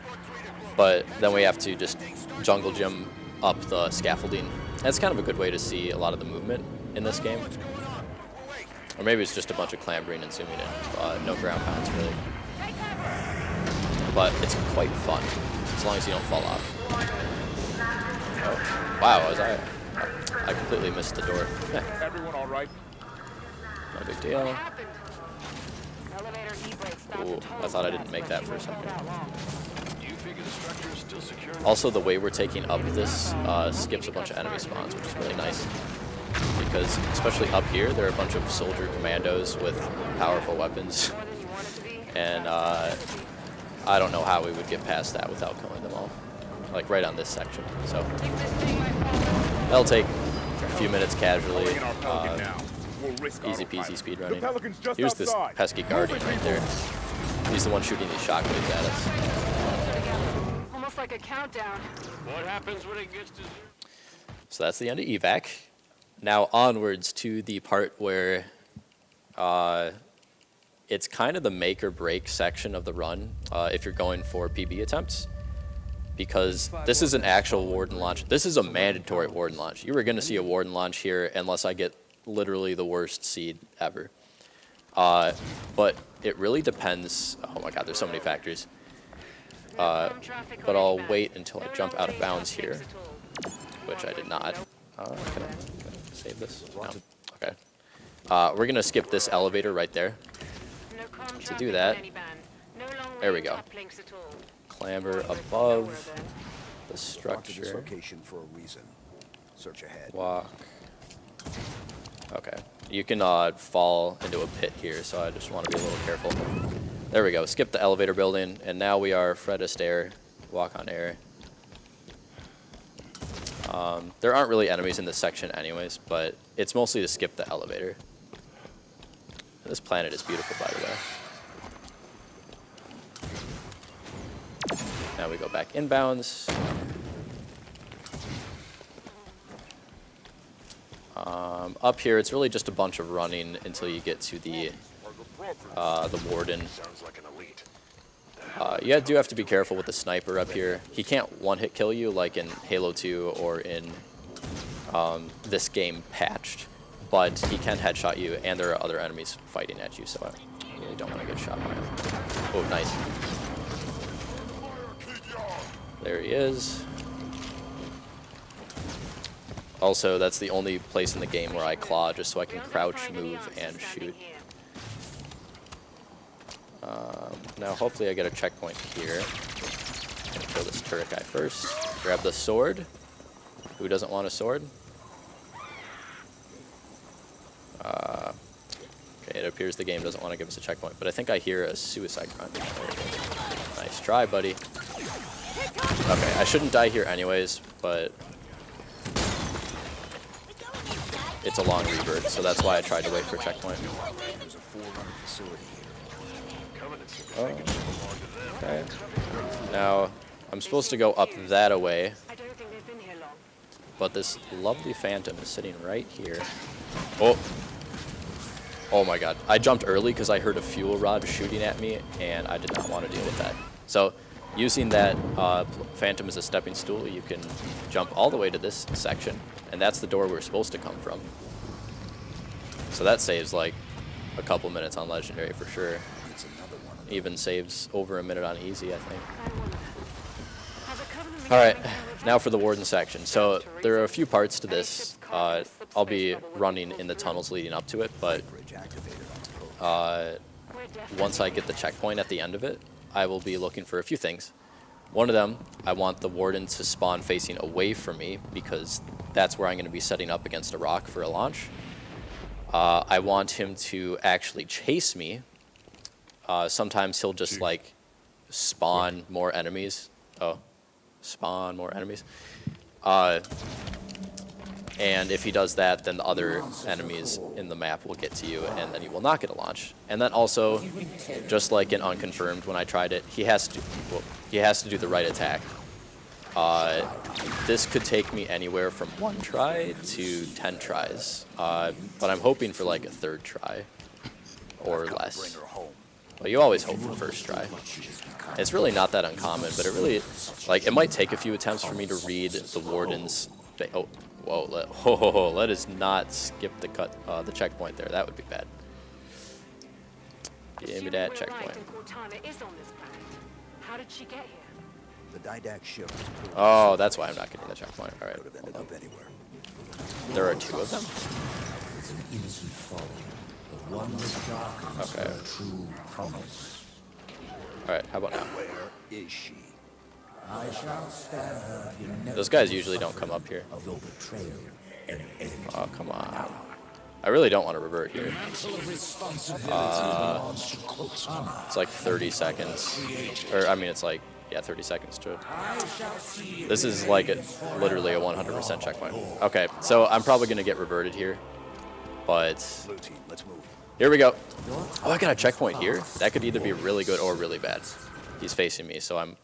But then we have to just jungle gym up the scaffolding. That's kind of a good way to see a lot of the movement in this game. Or maybe it's just a bunch of clambering and zooming in. No ground pounds, really. But it's quite fun, as long as you don't fall off. Oh, wow, I completely missed the door. Everyone all right? No big deal. Elevator e-brake stopped Ooh, a total I thought I blast, didn't make but that it for a won't second. that long. You figure the structure is still secure? Also, the way we're taking up this skips a bunch of enemy spawns, which is really nice. Because, especially up here, there are a bunch of soldier commandos with powerful weapons. More than you want it to be? And I don't know how we would get past that without killing them all. Like, right on this section. So, Think this thing might fall? that'll take a few minutes casually. In our Pelican now. We'll risk Easy autopilot. peasy speed The running. Pelican's just Here's this outside. pesky guardian right there. He's the one shooting these shockwaves at us. Almost like a countdown. What happens when it gets to 0? So that's the end of evac. Now onwards to the part where it's kind of the make or break section of the run if you're going for PB attempts. Because this is an actual warden launch. This is a mandatory warden launch. You were going to see a warden launch here unless I get literally the worst seed ever. But it really depends. Oh my god, there's so many factors. But I'll wait until I jump out of bounds here, which I did not. Can I save this? No. Okay. We're going to skip this elevator right there. To do that, there we go. Clamber above the structure. location for a reason. Search ahead. Walk. Okay. You can fall into a pit here, so I just want to be a little careful. There we go. Skip the elevator building, and now we are Fred Astaire. Walk on air. There aren't really enemies in this section anyways, but it's mostly to skip the elevator. This planet is beautiful, by the way. Now we go back inbounds. Up here, it's really just a bunch of running until you get to the warden. Sounds like an elite. You do have to be careful with the sniper up here. He can't one-hit kill you like in Halo 2 or in this game patched, but he can headshot you, and there are other enemies fighting at you, so I really don't want to get shot by him. Oh, nice. There he is. Also, that's the only place in the game where I claw, just so I can crouch, move, and shoot. Now, hopefully I get a checkpoint here. Gonna kill this turret guy first. Grab the sword. Who doesn't want a sword? Okay, it appears the game doesn't want to give us a checkpoint, but I think I hear a suicide grunt. There it is. Nice try, buddy. Okay, I shouldn't die here anyways, but it's a long revert, so that's why I tried to wait for a checkpoint. There's a forerunner facility here. Okay. Now, I'm supposed to go up that away, I don't think they've been here long. but this lovely Phantom is sitting right here. Oh. Oh my god. I jumped early because I heard a fuel rod shooting at me, and I did not want to deal with that. So, using that Phantom as a stepping stool, you can jump all the way to this section, and that's the door we're supposed to come from. So that saves like a couple minutes on Legendary for sure. Even saves over a minute on Easy, I think. Alright, now for the Warden section. So there are a few parts to this. I'll be running in the tunnels leading up to it, but once I get the checkpoint at the end of it, I will be looking for a few things. One of them, I want the Warden to spawn facing away from me, because that's where I'm going to be setting up against a rock for a launch. I want him to actually chase me. Sometimes he'll just like spawn more enemies. Oh, spawn more enemies. And if he does that, then the other enemies in the map will get to you, and then you will not get a launch. And then also, just like in Unconfirmed, when I tried it, he has to do the right attack. This could take me anywhere from 1 try to 10 tries, but I'm hoping for like a 3rd try or less. Well, you always hope for first try. It's really not that uncommon, but it really, like, it might take a few attempts for me to read the Warden's. Oh, whoa! Let us not skip the checkpoint there. That would be bad. Give me that checkpoint. How did she get here? The Didact ship. Oh, that's why I'm not getting the checkpoint. All right. Could have ended up anywhere. There are 2 of them. It's an innocent folly, but one with darkness Okay. for a true promise. All right. How about now? Where is she? I shall spare her the inevitable Those guys usually don't come up here. of your betrayal and envy. Oh, come on. I really don't want to revert here. It's like 30 seconds. Or, I mean, it's like, yeah, 30 seconds to... This is like literally a 100% checkpoint. Okay, so I'm probably going to get reverted here. But... Blue team, let's move. Here we go. Oh, I got a checkpoint here? That could either be really good or really bad. He's facing me, so I'm...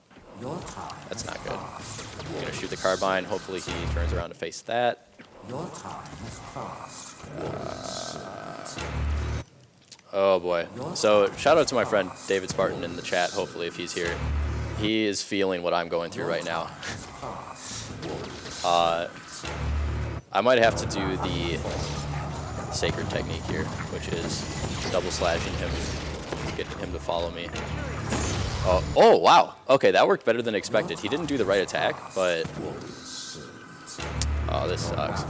That's not good. I'm going to shoot the carbine. Hopefully he turns around to face that. Your time has passed. Oh boy. So shout out to my friend David Spartan in the chat, hopefully, if he's here. He is feeling what I'm going through right now. I might have to do the sacred technique here, which is double slashing him, getting him to follow me. Oh, wow. Okay, that worked better than expected. He didn't do the right attack, but... Oh, this sucks.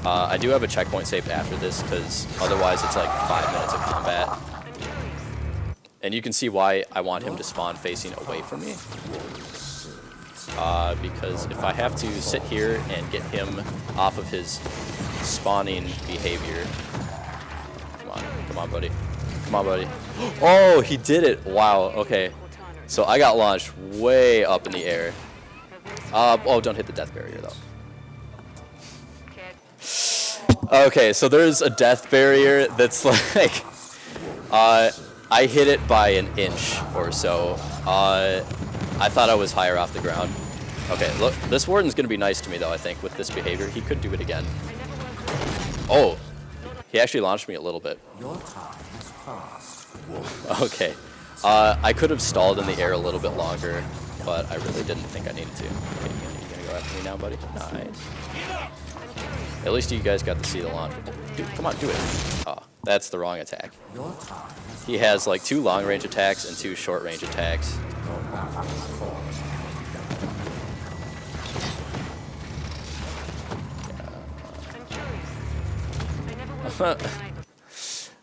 I do have a checkpoint saved after this, because otherwise it's like 5 minutes of combat. And you can see why I want him to spawn facing away from me. Because if I have to sit here and get him off of his spawning behavior... Come on, buddy. Come on, buddy. Oh, he did it. Wow, okay. So I got launched way up in the air. Oh, don't hit the death barrier, though. Okay, so there's a death barrier that's like... I hit it by an inch or so. I thought I was higher off the ground. Okay, look, this Warden's going to be nice to me, though, I think, with this behavior. He could do it again. Oh, he actually launched me a little bit. Your time has passed. Okay. I could have stalled in the air a little bit longer, but I really didn't think I needed to. Okay, you gonna go after me now, buddy? Nice. At least you guys got to see the launch. Dude, come on, do it. Oh, that's the wrong attack. Your time. He has like 2 long-range attacks and 2 short-range attacks.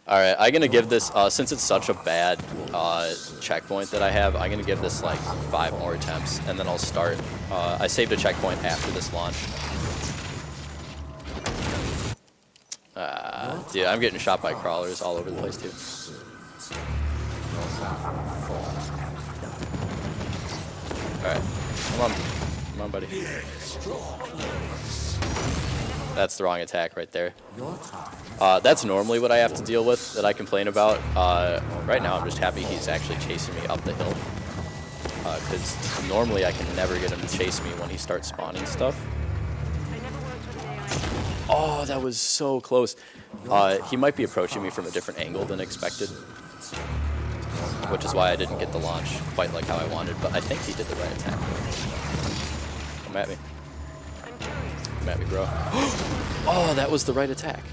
Alright, I'm gonna give this, since it's such a bad checkpoint that I have, I'm gonna give this like 5 more attempts, and then I'll start. I saved a checkpoint after this launch. Dude, I'm getting shot by crawlers all over the place too. Alright, come on buddy. That's the wrong attack right there. That's normally what I have to deal with that I complain about. Right now I'm just happy he's actually chasing me up the hill. Because normally I can never get him to chase me when he starts spawning stuff. Oh, that was so close. He might be approaching me from a different angle than expected, which is why I didn't get the launch quite like how I wanted, but I think he did the right attack. Come at me. Come at me, bro. Oh, that was the right attack.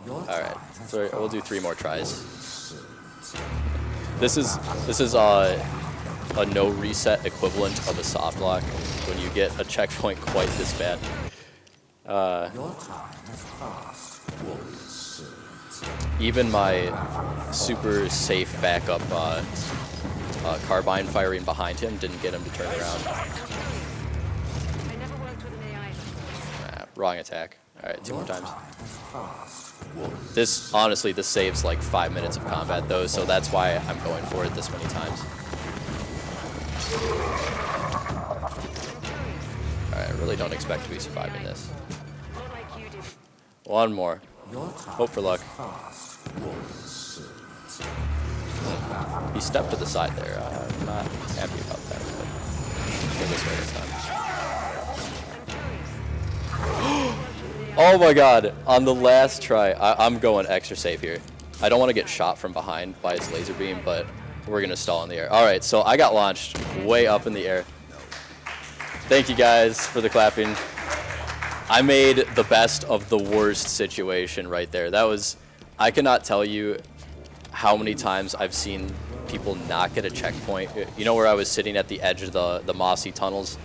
Alright, so we'll do 3 more tries. This is a no reset equivalent of a soft lock when you get a checkpoint quite this bad. Even my super safe backup carbine firing behind him didn't get him to turn around. Wrong attack. Alright, 2 more times. This, honestly, this saves like 5 minutes of combat though, so that's why I'm going for it this many times. Alright, I really don't expect to be surviving this. 1 more. Hope for luck. He stepped to the side there. I'm not happy about that, but go this way this time. Oh my god, on the last try, I'm going extra safe here. I don't want to get shot from behind by his laser beam, but we're going to stall in the air. Alright, so I got launched way up in the air. Thank you guys for the clapping. I made the best of the worst situation right there. That was, I cannot tell you how many times I've seen people not get a checkpoint. You know where I was sitting at the edge of the mossy tunnels?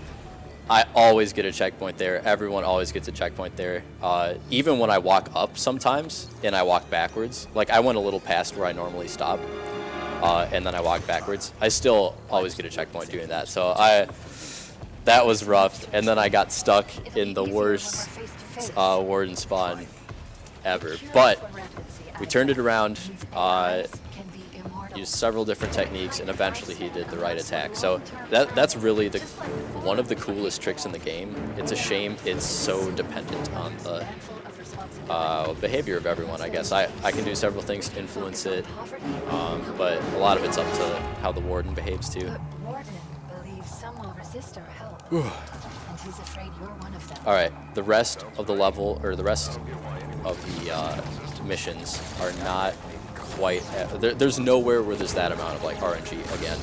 I always get a checkpoint there. Everyone always gets a checkpoint there. Even when I walk up sometimes and I walk backwards, like I went a little past where I normally stop, and then I walk backwards, I still always get a checkpoint doing that. So that was rough, and then I got stuck in the worst warden spawn ever. But we turned it around, used several different techniques, and eventually he did the right attack. So that's really one of the coolest tricks in the game. It's a shame it's so dependent on the behavior of everyone, I guess. I can do several things to influence it, but a lot of it's up to how the warden behaves too. Some will resist our help, and he's afraid you're one of them. All right, the rest of the level, or the rest of the missions are not quite. There's nowhere where there's that amount of like RNG again.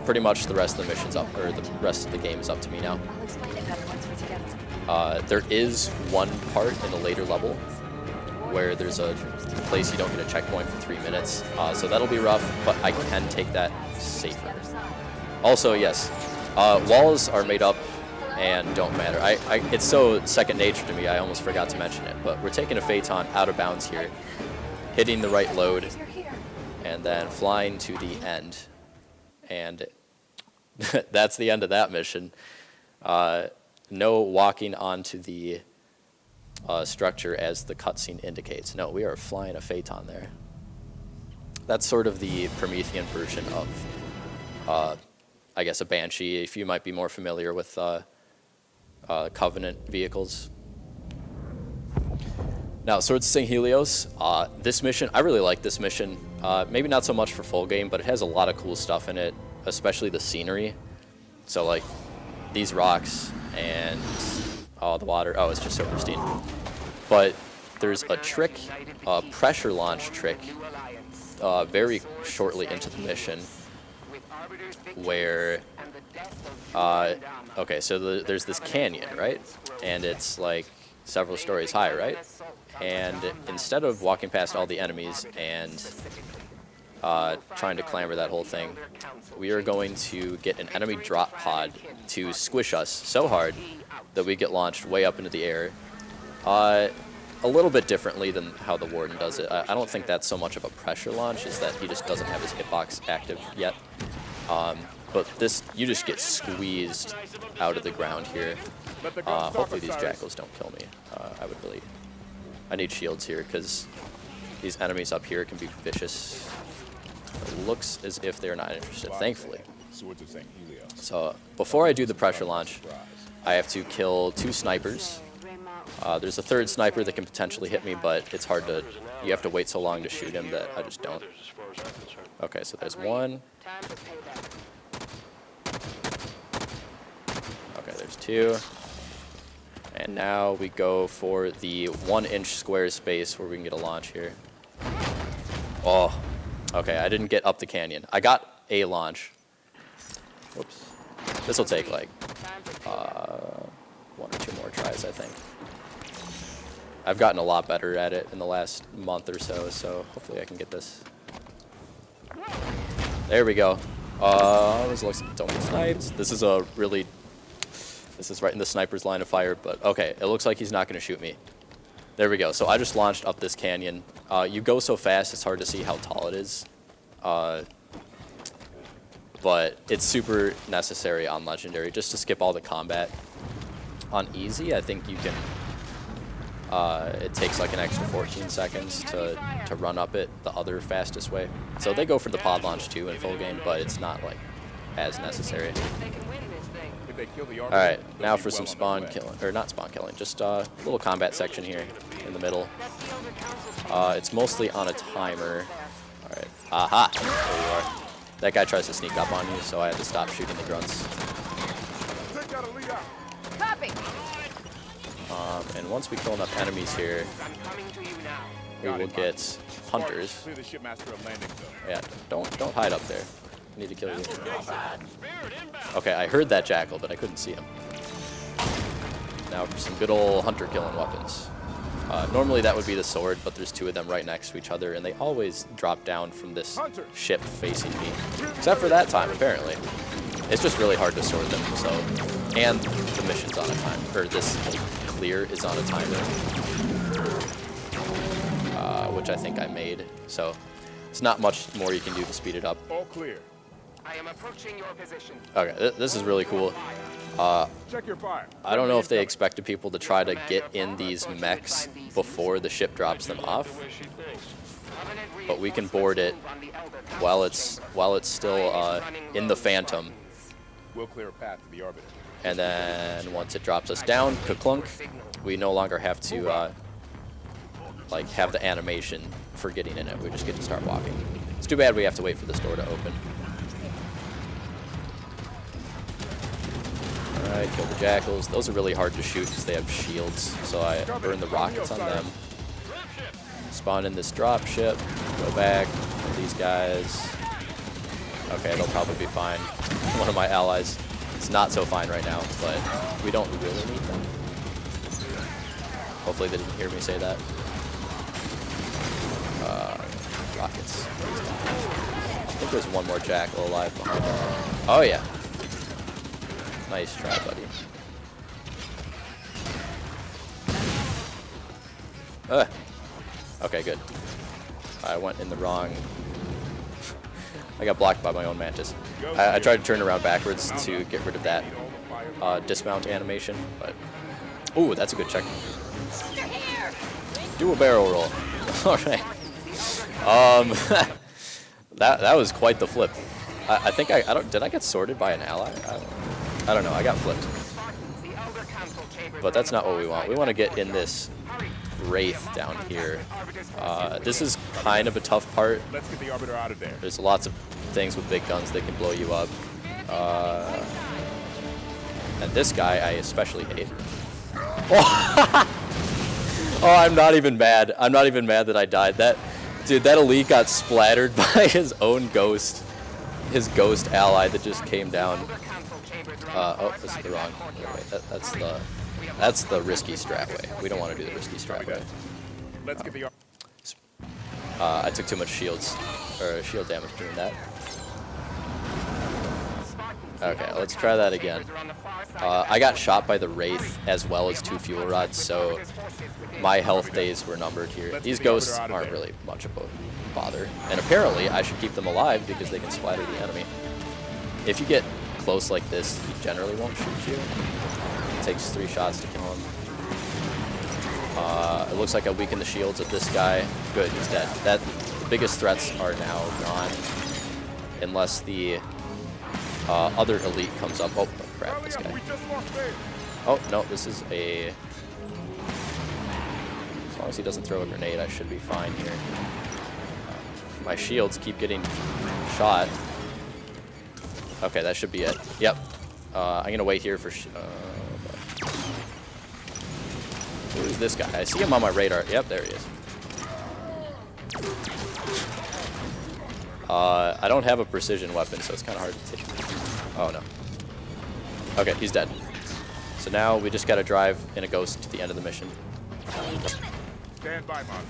Pretty much the rest of the missions up, or the rest of the game is up to me now. I'll explain it better once we're together. There is one part in a later level where there's a place you don't get a checkpoint for 3 minutes, so that'll be rough, but I can take that safer. Also, yes, walls are made up and don't matter. It's so second nature to me, I almost forgot to mention it, but we're taking a Phaeton out of bounds here, hitting the right load, and then flying to the end. And that's the end of that mission. No walking onto the structure as the cutscene indicates. No, we are flying a Phaeton there. That's sort of the Promethean version of, I guess, a Banshee, if you might be more familiar with Covenant vehicles. Now, Swords to Sing Helios, this mission, I really like this mission. Maybe not so much for full game, but it has a lot of cool stuff in it, especially the scenery. So, like, these rocks and the water, it's just so pristine. But there's a trick, a pressure launch trick, very shortly into the mission, where, okay, so there's this canyon, right? And it's like several stories high, right? And instead of walking past all the enemies and trying to clamber that whole thing, we are going to get an enemy drop pod to squish us so hard that we get launched way up into the air. A little bit differently than how the Warden does it. I don't think that's so much of a pressure launch, is that he just doesn't have his hitbox active yet. But this, you just get squeezed out of the ground here. Hopefully these jackals don't kill me. I need shields here, because these enemies up here can be vicious. It looks as if they're not interested, thankfully. Swords of St. Helios. So before I do the pressure launch, I have to kill 2 snipers. There's a 3rd sniper that can potentially hit me, but it's hard to, you have to wait so long to shoot him that I just don't. Okay, so there's 1. Okay, there's 2. And now we go for the 1-inch square space where we can get a launch here. Oh, okay, I didn't get up the canyon. I got a launch. Whoops. This will take like 1 or 2 more tries, I think. I've gotten a lot better at it in the last month or so, so hopefully I can get this. There we go. This looks like don't get sniped. This is a really, this is right in the sniper's line of fire, but okay, it looks like he's not going to shoot me. There we go. So I just launched up this canyon. You go so fast, it's hard to see how tall it is. But it's super necessary on Legendary just to skip all the combat. On Easy, I think you can, it takes like an extra 14 seconds to run up it the other fastest way. So they go for the pod launch too in full game, but it's not like as necessary. Alright, now for some spawn killing, or not spawn killing, just a little combat section here in the middle. It's mostly on a timer. Alright, aha, there you are. That guy tries to sneak up on you, so I had to stop shooting the grunts. And once we kill enough enemies here, we will get hunters. Yeah, don't hide up there. I need to kill you. Okay, I heard that jackal, but I couldn't see him. Now for some good old hunter killing weapons. Normally that would be the sword, but there's 2 of them right next to each other, and they always drop down from this ship facing me. Except for that time, apparently. It's just really hard to sword them, so. And the mission's on a timer, or this clear is on a timer. Which I think I made, so it's not much more you can do to speed it up. All clear. I am approaching your position. Okay, this is really cool. Check your fire. I don't know if they expected people to try to get in these mechs before the ship drops them off, but we can board it while it's still in the Phantom. We'll clear a path to the orbiter. And then once it drops us down, ka-clunk, we no longer have to like have the animation for getting in it. We just get to start walking. It's too bad we have to wait for this door to open. Alright, kill the jackals. Those are really hard to shoot because they have shields, so I burn the rockets on them. Spawn in this drop ship, go back, kill these guys. Okay, they'll probably be fine. One of my allies is not so fine right now, but we don't really need them. Hopefully they didn't hear me say that. Rockets. I think there's one more jackal alive behind them. Oh yeah. Nice try, buddy. Okay, good. I went in the wrong... I got blocked by my own mantis. I tried to turn around backwards to get rid of that dismount animation, but... Ooh, that's a good check. Do a barrel roll. Alright. That was quite the flip. I think did I get sorted by an ally? I don't know, I got flipped. But that's not what we want. We want to get in this wraith down here. This is kind of a tough part. Let's get the orbiter out of there. There's lots of things with big guns that can blow you up. And this guy I especially hate. Oh, I'm not even mad. I'm not even mad that I died. Dude, that elite got splattered by his own ghost. His ghost ally that just came down. Oh, this is the wrong way. That's the risky strat way. We don't want to do the risky strat way. Let's get the I took too much shield damage doing that. Okay, let's try that again. I got shot by the Wraith as well as 2 fuel rods, so my health days were numbered here. These ghosts aren't really much of a bother, and apparently I should keep them alive because they can splatter the enemy. If you get close like this, he generally won't shoot you. It takes 3 shots to kill him. It looks like I weakened the shields of this guy. Good, he's dead. The biggest threats are now gone, unless the other elite comes up. Oh, crap, this guy. Oh, no, this is a... As long as he doesn't throw a grenade, I should be fine here. My shields keep getting shot. Okay, that should be it. Yep. I'm going to wait here for... Who's this guy? I see him on my radar. Yep, there he is. I don't have a precision weapon, so it's kind of hard to take. Oh, no. Okay, he's dead. So now we just got to drive in a ghost to the end of the mission. Stand by, Monty.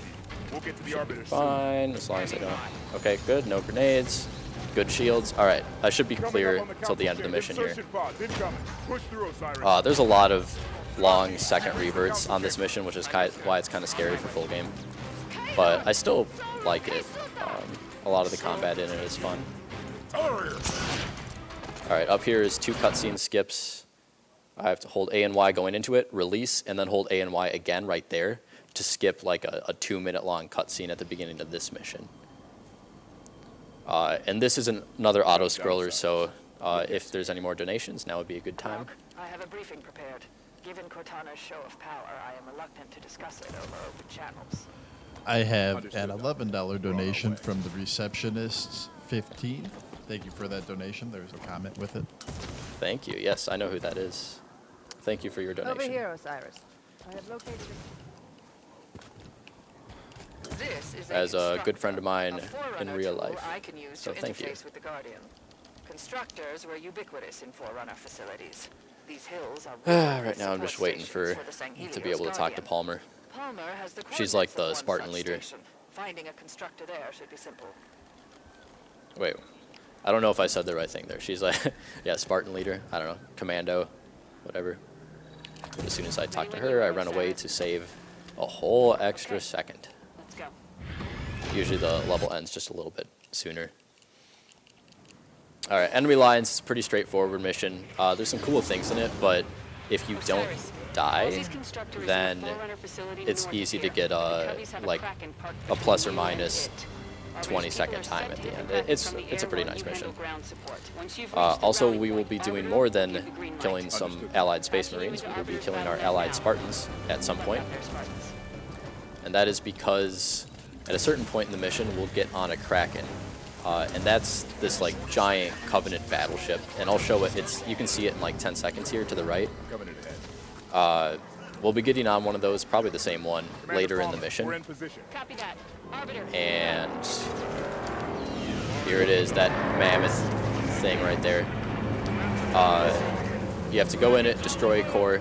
We'll get to the arbiter soon. Fine, as long as I don't. Okay, good. No grenades. Good shields. All right, I should be clear till the end of the mission here. There's a lot of long second reverts on this mission, which is why it's kind of scary for full game. But I still like it. A lot of the combat in it is fun. Alright, up here is 2 cutscene skips. I have to hold A and Y going into it, release, and then hold A and Y again right there to skip like a 2-minute long cutscene at the beginning of this mission. And this is another auto-scroller, so if there's any more donations, now would be a good time. I have a briefing prepared. Given Cortana's show of power, I am reluctant to discuss it over open channels. I have an $11 donation from the receptionists, 15. Thank you for that donation. There's a comment with it. Thank you. Yes, I know who that is. Thank you for your donation. Over here, Osiris. I have located This is As a good friend of mine in Forerunner real tool life. I can use So to thank you. interface with the Guardian. Constructors were ubiquitous in Forerunner facilities. These hills are Right now I'm just waiting to be able to talk to Palmer. Palmer has the She's like the coordinates of one Spartan such leader. station. Finding a constructor there should be simple. Wait, I don't know if I said the right thing there. She's like, yeah, Spartan leader. I don't know, commando, whatever. But as soon as I talk to her, I run away to save a whole extra second. Let's go. Usually the level ends just a little bit sooner. All right, enemy lines is a pretty straightforward mission. There's some cool things in it, but if you don't die, then it's easy to get like a plus or minus 20-second time at the end. It's a pretty nice mission. Also, we will be doing more than killing some allied space marines. We will be killing our allied Spartans at some point. And that is because at a certain point in the mission, we'll get on a Kraken. And that's this like giant Covenant battleship. And I'll show it. You can see it in like 10 seconds here to the right. We'll be getting on one of those, probably the same one, later in the mission. And here it is, that mammoth thing right there. You have to go in it, destroy a core,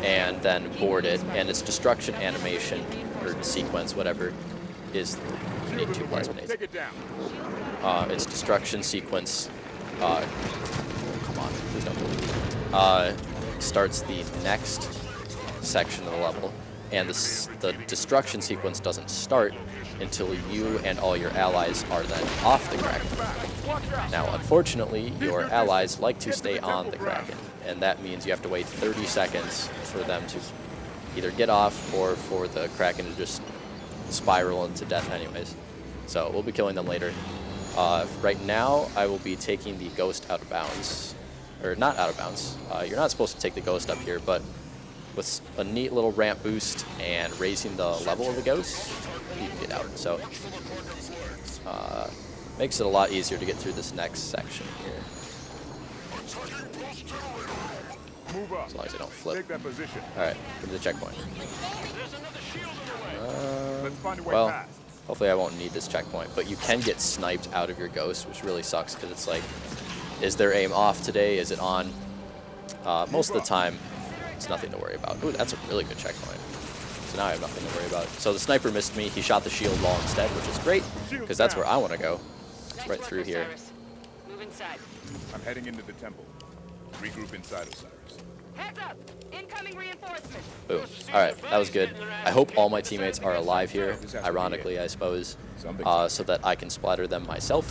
and then board it. And its destruction animation, or sequence, whatever, is... I need 2 plasma nades. Its destruction sequence... come on, please don't kill me. Starts the next section of the level, and the destruction sequence doesn't start until you and all your allies are then off the Kraken. Now, unfortunately, your allies like to stay on the Kraken, and that means you have to wait 30 seconds for them to either get off or for the Kraken to just spiral into death anyways. So we'll be killing them later. Right now, I will be taking the Ghost out of bounds. Or not out of bounds. You're not supposed to take the Ghost up here, but with a neat little ramp boost and raising the level of the Ghost, you can get out. So makes it a lot easier to get through this next section here. As long as I don't flip. Alright, go to the checkpoint. Well, hopefully I won't need this checkpoint, but you can get sniped out of your Ghost, which really sucks because it's like, is their aim off today? Is it on? Most of the time, it's nothing to worry about. Ooh, that's a really good checkpoint. So now I have nothing to worry about. So the sniper missed me. He shot the shield wall instead, which is great, because that's where I want to go. It's right through here. Move inside. I'm heading into the temple. Regroup inside Osiris. Heads up! Incoming reinforcements! Boom. Alright, that was good. I hope all my teammates are alive here, ironically, I suppose, so that I can splatter them myself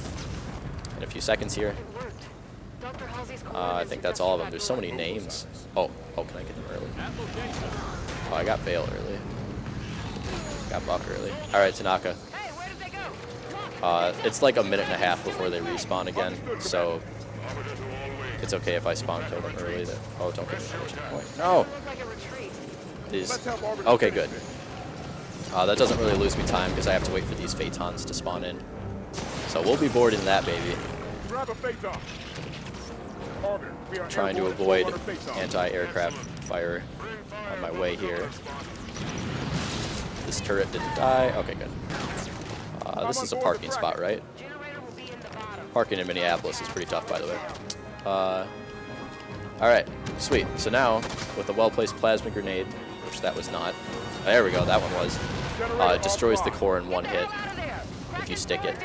in a few seconds here. I think that's all of them. There's so many names. Oh, can I get them early? Oh, I got Vale early. Got Buck early. Alright, Tanaka. It's like a minute and a half before they respawn again, so it's okay if I spawn kill them early. Oh, don't get me another checkpoint. No! These. Okay, good. That doesn't really lose me time because I have to wait for these Phaetons to spawn in. So we'll be boarding that baby. Trying to avoid anti-aircraft fire on my way here. This turret didn't die. Okay, good. This is a parking spot, right? Parking in Minneapolis is pretty tough, by the way. Alright, sweet. So now, with a well-placed plasma grenade, which that was not. There we go, that one was. It destroys the core in one hit if you stick it.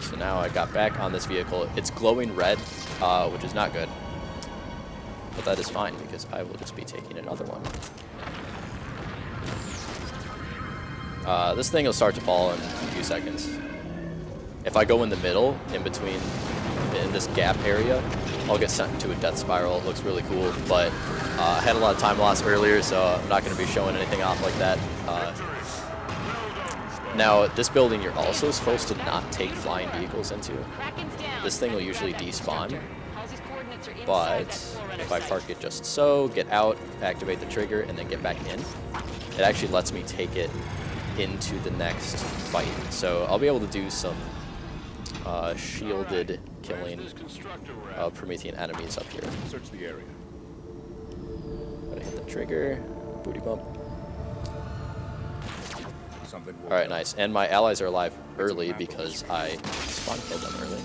So now I got back on this vehicle. It's glowing red, which is not good. But that is fine, because I will just be taking another one. This thing will start to fall in a few seconds. If I go in the middle, in between, in this gap area, I'll get sent into a death spiral. It looks really cool, but I had a lot of time loss earlier, so I'm not going to be showing anything off like that. Now, this building you're also supposed to not take flying vehicles into. This thing will usually despawn, but if I park it just so, get out, activate the trigger, and then get back in, it actually lets me take it into the next fight. So I'll be able to do some shielded killing of Promethean enemies up here. Search the area. Gotta hit the trigger, booty bump. All right, nice. And my allies are alive early because I spawn killed them early.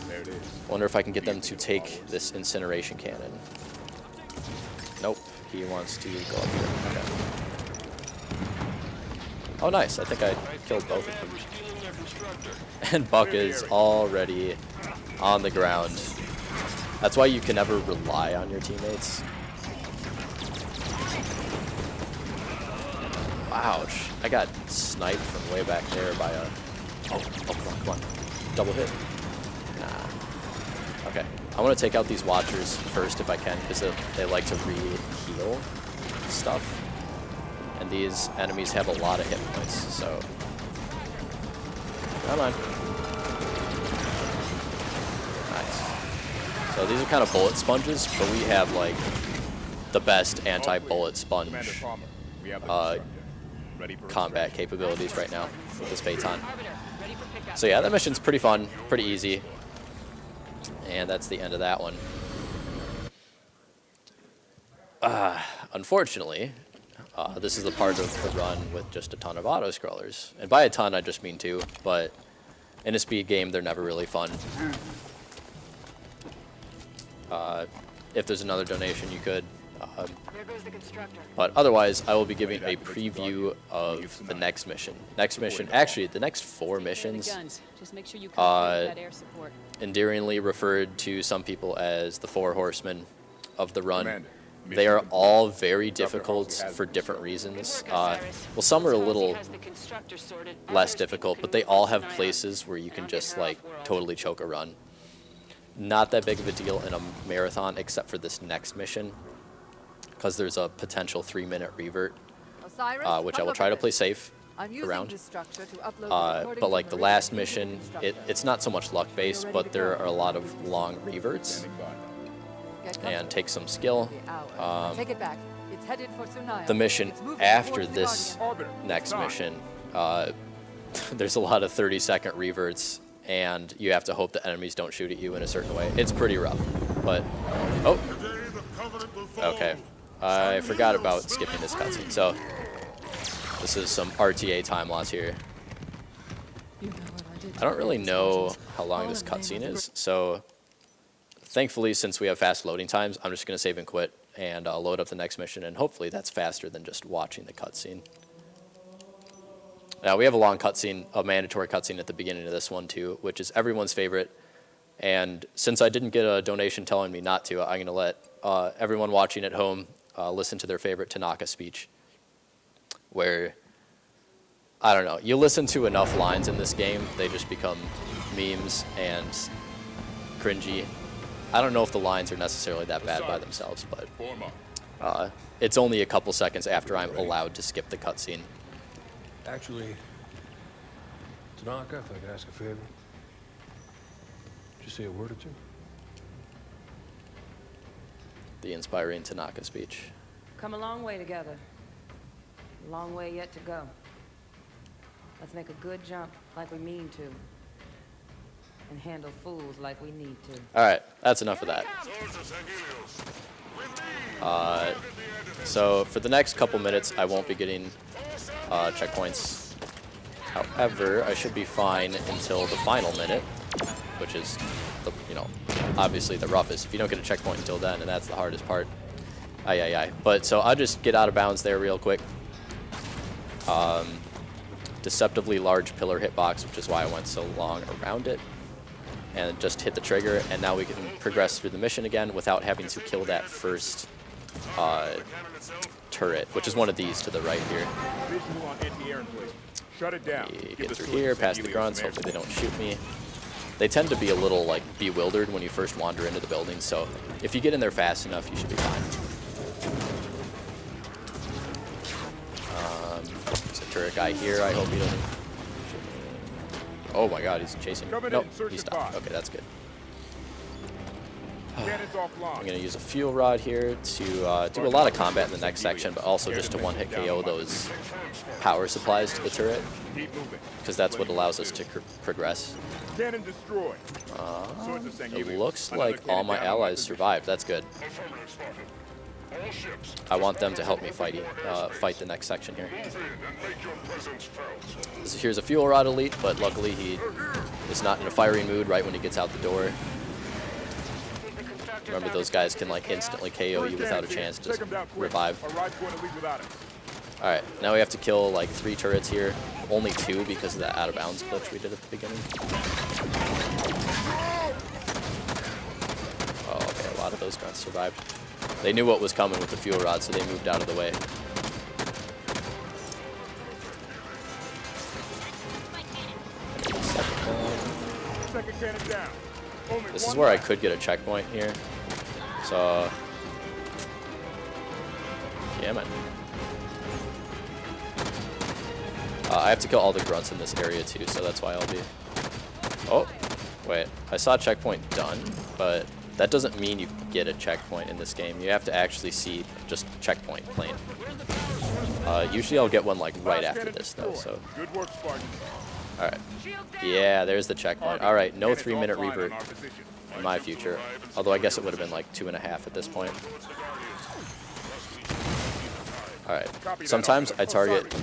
There it is. Wonder if I can get them to take this incineration cannon. Nope, he wants to go up here. Okay. Oh, nice. I think I killed both of them. And Buck is already on the ground. That's why you can never rely on your teammates. Ouch. I got sniped from way back there by a... Oh, come on. Double hit. Nah. Okay. I want to take out these Watchers first if I can, because they like to re-heal stuff. And these enemies have a lot of hit points, so... Come on. Nice. So these are kind of bullet sponges, but we have, like, the best anti-bullet sponge combat capabilities right now with this Phaeton. So yeah, that mission's pretty fun, pretty easy. And that's the end of that one. Unfortunately, this is the part of the run with just a ton of auto-scrollers. And by a ton, I just mean two, but in a speed game, they're never really fun. If there's another donation, you could. But otherwise, I will be giving a preview of the next mission. Actually, the next 4 missions, endearingly referred to some people as the 4 horsemen of the run. They are all very difficult for different reasons. Well, some are a little less difficult, but they all have places where you can just, like, totally choke a run. Not that big of a deal in a marathon, except for this next mission, because there's a potential 3-minute revert, which I will try to play safe around. But like the last mission, it's not so much luck-based, but there are a lot of long reverts, and take some skill. The mission after this next mission, there's a lot of 30-second reverts, and you have to hope the enemies don't shoot at you in a certain way. It's pretty rough, but... Oh! Okay. I forgot about skipping this cutscene, so... This is some RTA time loss here. I don't really know how long this cutscene is, so... Thankfully, since we have fast loading times, I'm just going to save and quit and load up the next mission, and hopefully that's faster than just watching the cutscene. Now, we have a long cutscene, a mandatory cutscene at the beginning of this one, too, which is everyone's favorite. And since I didn't get a donation telling me not to, I'm going to let everyone watching at home listen to their favorite Tanaka speech, where, I don't know, you listen to enough lines in this game, they just become memes and cringy. I don't know if the lines are necessarily that bad by themselves, but it's only a couple seconds after I'm allowed to skip the cutscene. Actually, Tanaka, if I could ask a favor. you say a word or two? The inspiring Tanaka speech. Come a long way together. A long way yet to go. Let's make a good jump like we mean to. And handle fools like we need to. Alright, that's enough of that. So for the next couple minutes, I won't be getting checkpoints. However, I should be fine until the final minute, which is, the, you know, obviously the roughest. If you don't get a checkpoint until then, and that's the hardest part. But so I'll just get out of bounds there real quick. Deceptively large pillar hitbox, which is why I went so long around it. And just hit the trigger, and now we can progress through the mission again without having to kill that first turret, which is one of these to the right here. Shut it down. Get through here, past the grunts, hopefully they don't shoot me. They tend to be a little like bewildered when you first wander into the building, so if you get in there fast enough, you should be fine. There's a turret guy here, I hope he doesn't shoot me. Oh my god, he's chasing me. Nope, he stopped. Okay, that's good. I'm going to use a fuel rod here to do a lot of combat in the next section, but also just to one-hit KO those power supplies to the turret, because that's what allows us to progress. Cannon destroyed. It looks like all my allies survived. That's good. I want them to help me fight the next section here. Here's a fuel rod elite, but luckily he is not in a firing mood right when he gets out the door. Remember, those guys can like instantly KO you without a chance to revive. Alright, now we have to kill like 3 turrets here. Only 2 because of that out of bounds glitch we did at the beginning. Oh, okay, a lot of those guys survived. They knew what was coming with the fuel rod, so they moved out of the way. Second cannon down. This is where I could get a checkpoint here. So, yeah, man. I have to kill all the grunts in this area too, so that's why I'll be... Oh, wait. I saw checkpoint done, but that doesn't mean you get a checkpoint in this game. You have to actually see just checkpoint plain. Usually I'll get one like right after this though, so... Good work, Spartan. Alright. Yeah, there's the checkpoint. Alright, no 3-minute revert in my future. Although I guess it would have been like 2.5 at this point. Alright. Sometimes I target...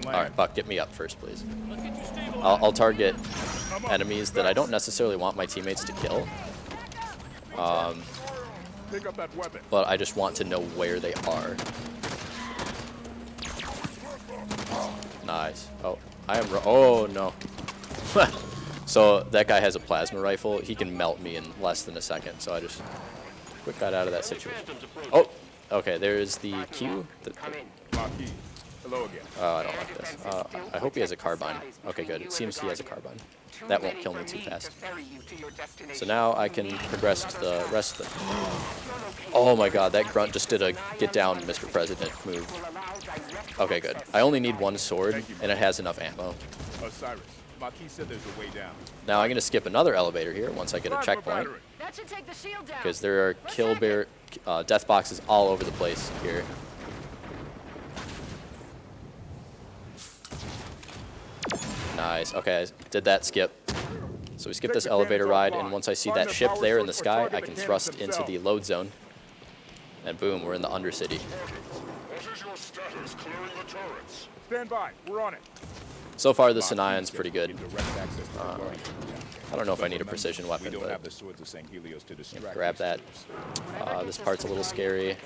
Alright, Buck, get me up first, please. I'll target enemies that I don't necessarily want my teammates to kill. But I just want to know where they are. Nice. Oh, I am... Oh, no. So that guy has a plasma rifle. He can melt me in less than a second. So I just quick got out of that situation. Oh, okay. There's the Q. Hello again. Oh, I don't like this. I hope he has a carbine. Okay, good. It seems he has a carbine. That won't kill me too fast. So now I can progress to the rest of the... Oh my god, that grunt just did a get down, Mr. President move. Okay, good. I only need 1 sword, and it has enough ammo. Osiris, Marquis said there's a way down. Now I'm going to skip another elevator here once I get a checkpoint. Because there are kill bear death boxes all over the place here. Nice. Okay, I did that skip. So we skip this elevator ride, and once I see that ship there in the sky, I can thrust into the load zone. And boom, we're in the Undercity. Stand by. We're on it. So far, the Sinion's pretty good. I don't know if I need a precision weapon, but grab that. This part's a little scary.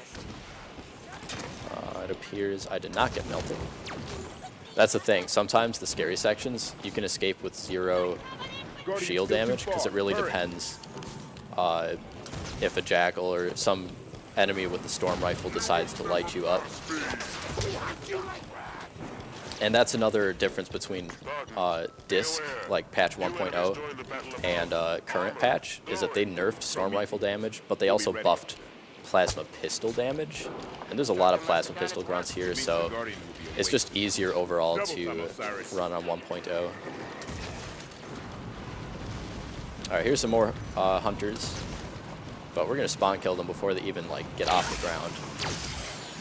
It appears I did not get melted. That's the thing. Sometimes the scary sections, you can escape with 0 shield damage, because it really depends if a jackal or some enemy with the storm rifle decides to light you up. And that's another difference between disc, like patch 1.0, and current patch, is that they nerfed storm rifle damage, but they also buffed plasma pistol damage. And there's a lot of plasma pistol grunts here, so it's just easier overall to run on 1.0. All right, here's some more hunters, but we're gonna spawn kill them before they even like get off the ground.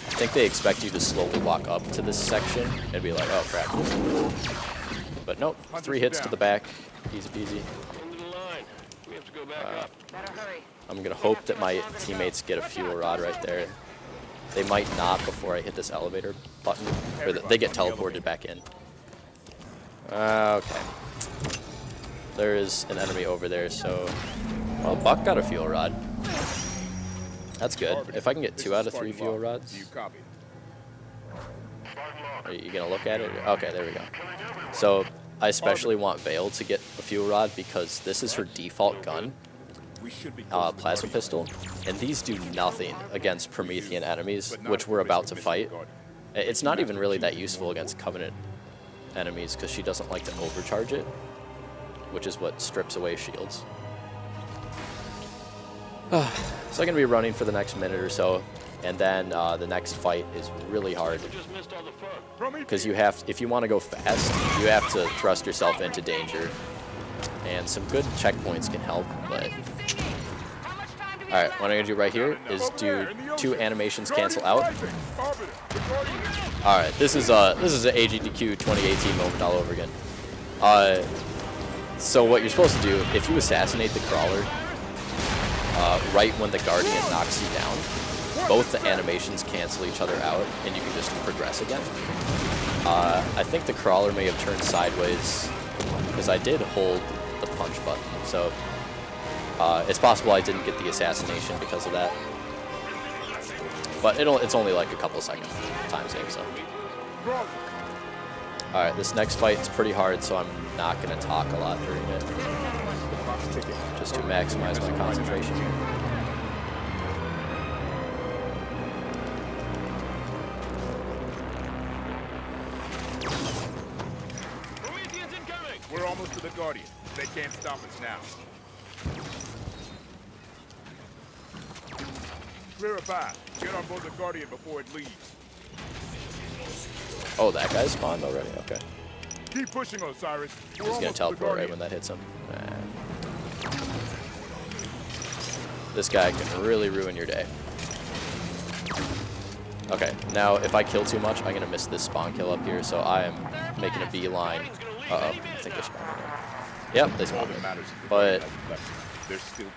I think they expect you to slowly walk up to this section and be like, oh crap. But nope, 3 hits to the back, easy peasy. Into the line. We have to go back up. Better hurry. I'm gonna hope that my teammates get a fuel rod right there. They might not before I hit this elevator button, or they get teleported back in. Okay. There is an enemy over there, so... Well, Buck got a fuel rod. That's good. If I can get 2 out of 3 fuel rods... Are you gonna look at it? Okay, there we go. So, I especially want Vale to get a fuel rod because this is her default gun. Plasma pistol. And these do nothing against Promethean enemies, which we're about to fight. It's not even really that useful against Covenant enemies because she doesn't like to overcharge it, which is what strips away shields. So I'm going to be running for the next minute or so, and then the next fight is really hard because you have, if you want to go fast, you have to thrust yourself into danger, and some good checkpoints can help, but... Alright, what I'm going to do right here is do 2 animations cancel out. Alright, this is an AGDQ 2018 moment all over again. So what you're supposed to do, if you assassinate the crawler right when the Guardian knocks you down, both the animations cancel each other out, and you can just progress again. I think the crawler may have turned sideways, because I did hold the punch button, so it's possible I didn't get the assassination because of that. But it's only like a couple second time save, so. Alright, this next fight is pretty hard, so I'm not going to talk a lot during it, just to maximize my concentration. We're almost to the Guardian. They can't stop us now. Clear a path. Get on board the Guardian before it leaves. Oh, that guy spawned already? Okay. Keep pushing, Osiris. He's going to teleport right when that hits him. This guy can really ruin your day. Okay, now if I kill too much, I'm going to miss this spawn kill up here, so I am making a beeline. Uh-oh, I think they're spawning. Yep, they spawned. But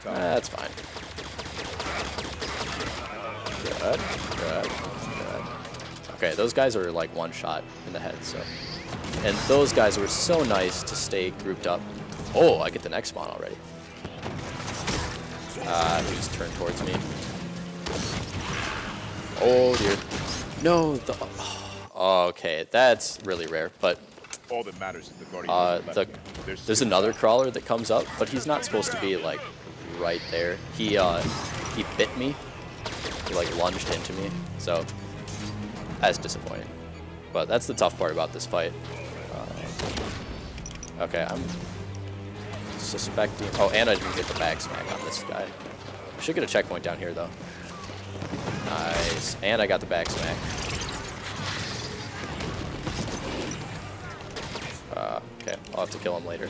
that's fine. Good, good, good. Okay, those guys are like one shot in the head, so. And those guys were so nice to stay grouped up. Oh, I get the next spawn already. He just turned towards me. Oh dear. No, okay, that's really rare, but all that matters is the Guardian. There's another crawler that comes up, but he's not supposed to be like right there. He bit me. He like lunged into me, so that's disappointing. But that's the tough part about this fight. Okay, I'm suspecting. Oh, and I didn't get the back smack on this guy. I should get a checkpoint down here though. Nice, and I got the back smack. Okay, I'll have to kill him later.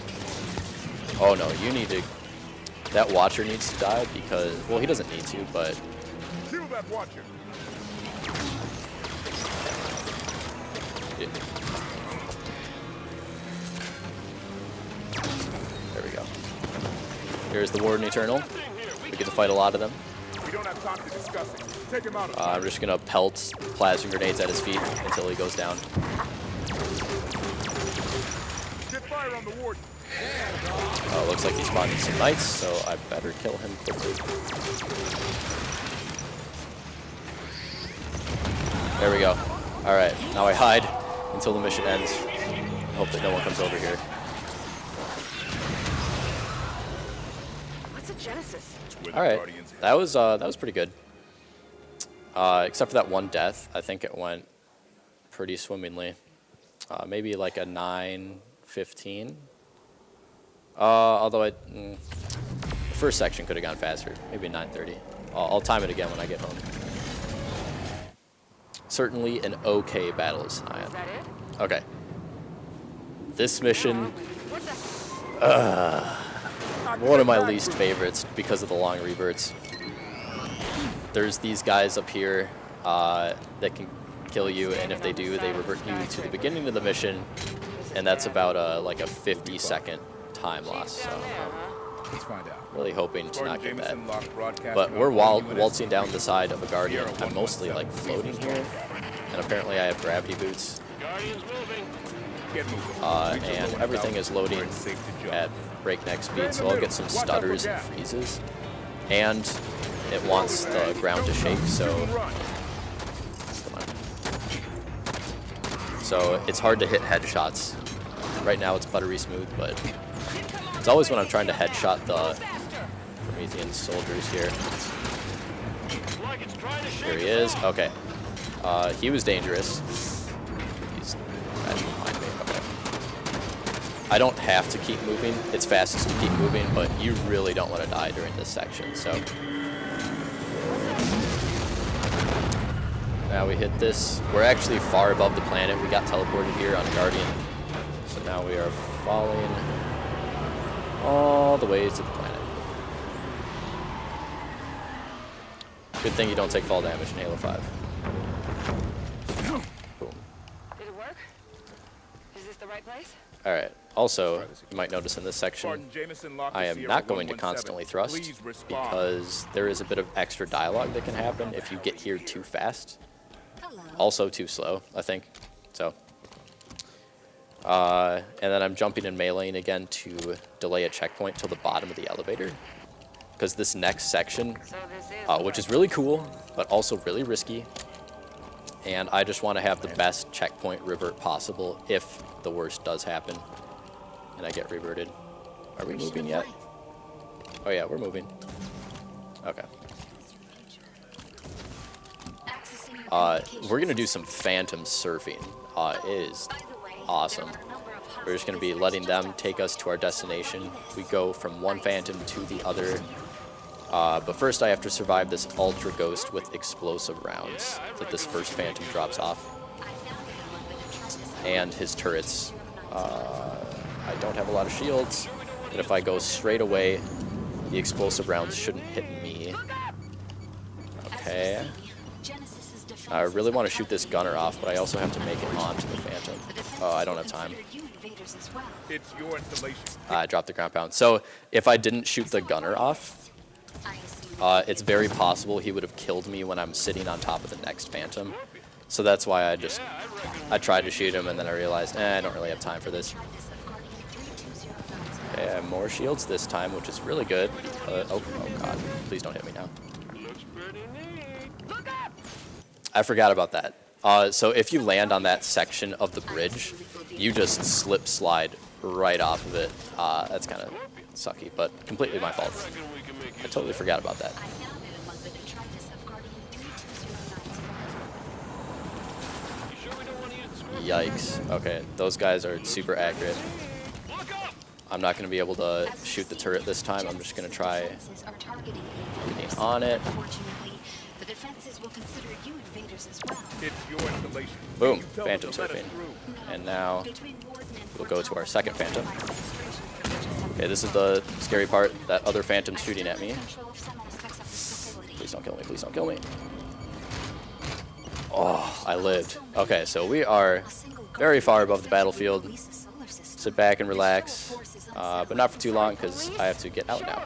Oh no, you need to... That Watcher needs to die because... Well, he doesn't need to, but... Kill that Watcher. Yeah. There we go. Here's the Warden Eternal. We get to fight a lot of them. We don't have time to discuss it. Take him out. I'm just gonna pelt plasma grenades at his feet until he goes down. Get fire on the Warden. Oh, looks like he's spawning some knights, so I better kill him quickly. There we go. Alright, now I hide until the mission ends. I hope that no one comes over here. What's a Genesis? Alright, that was pretty good. Except for that one death, I think it went pretty swimmingly. Maybe like a 9:15. Although the first section could have gone faster. Maybe 9:30. I'll time it again when I get home. Certainly an okay battle, Cyan. Is that it? Okay. This mission... I one of my least favorites because of the long reverts. There's these guys up here that can kill you, and if they do, they revert you to the beginning of the mission, and that's about like a 50-second time loss. So Let's find out. really hoping to not get that. Jameson locked broadcasting But on we're all UNSC. waltzing down the side of a Guardian. I'm mostly like floating here, and apparently I have gravity boots. Guardian's moving. Get moving. And everything is loading at breakneck speed, so I'll get some stutters and freezes. And it wants the ground to shake, so come on. So it's hard to hit headshots. Right now it's buttery smooth, but it's always when I'm trying to headshot the Promethean soldiers here. Like it's trying to Here shake he is. Okay. He was dangerous. He's actually behind me. Okay. I don't have to keep moving. It's fastest to keep moving, but you really don't want to die during this section. So now we hit this. We're actually far above the planet. We got teleported here on Guardian. So now we are falling all the way to the planet. Good thing you don't take fall damage in Halo 5. Boom. Did it work? Is this the right place? Alright, also, you might notice in this section, Sergeant Jameson locked I to am Sierra not going to 117. constantly thrust Please respond. because there is a bit of extra dialogue that can happen if you get here too fast. Hello. Also too slow, I think. So, and then I'm jumping and meleeing again to delay a checkpoint till the bottom of the elevator. Because this next section, So this is which is really cool, but also really risky, and I just want to have the best checkpoint revert possible if the worst does happen and I get reverted. Are we moving yet? Oh yeah, we're moving. Okay. We're gonna do some phantom surfing. It is awesome. We're just gonna be letting them take us to our destination. We go from one phantom to the other. But first I have to survive this Ultra Ghost with explosive rounds that this first phantom drops off. And his turrets. I don't have a lot of shields, and if I go straight away, the explosive rounds shouldn't hit me. Okay. I really want to shoot this gunner off, but I also have to make it onto the phantom. Oh, I don't have time. It's your installation. I dropped the ground pound. So if I didn't shoot the gunner off, it's very possible he would have killed me when I'm sitting on top of the next phantom. So that's why I tried to shoot him, and then I realized, I don't really have time for this. Okay, I have more shields this time, which is really good. Oh god, please don't hit me now. I forgot about that. So if you land on that section of the bridge, you just slip slide right off of it. That's kind of sucky, but completely my fault. I totally forgot about that. Yikes. Okay, those guys are super accurate. I'm not going to be able to shoot the turret this time. I'm just going to try getting on it. It's your installation. Boom, You tell them phantom to let us surfing. through. And now we'll go to our second phantom. Okay, this is the scary part. That other phantom's shooting at me. Please don't kill me, please don't kill me. Oh, I lived. Okay, so we are very far above the battlefield. Sit back and relax, but not for too long because I have to get out now.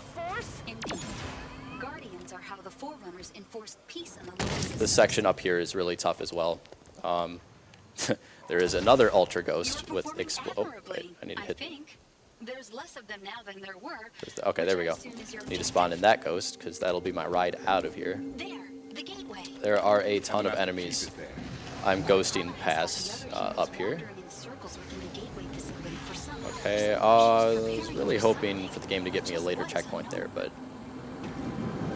This section up here is really tough as well. There is another Ultra Ghost with Oh, wait, I need to hit. There's less of them now than there were. Okay, there we go. Need to spawn in that ghost because that'll be my ride out of here. There, the gateway. There are a ton of enemies I'm ghosting past up here. Okay, I was really hoping for the game to get me a later checkpoint there, but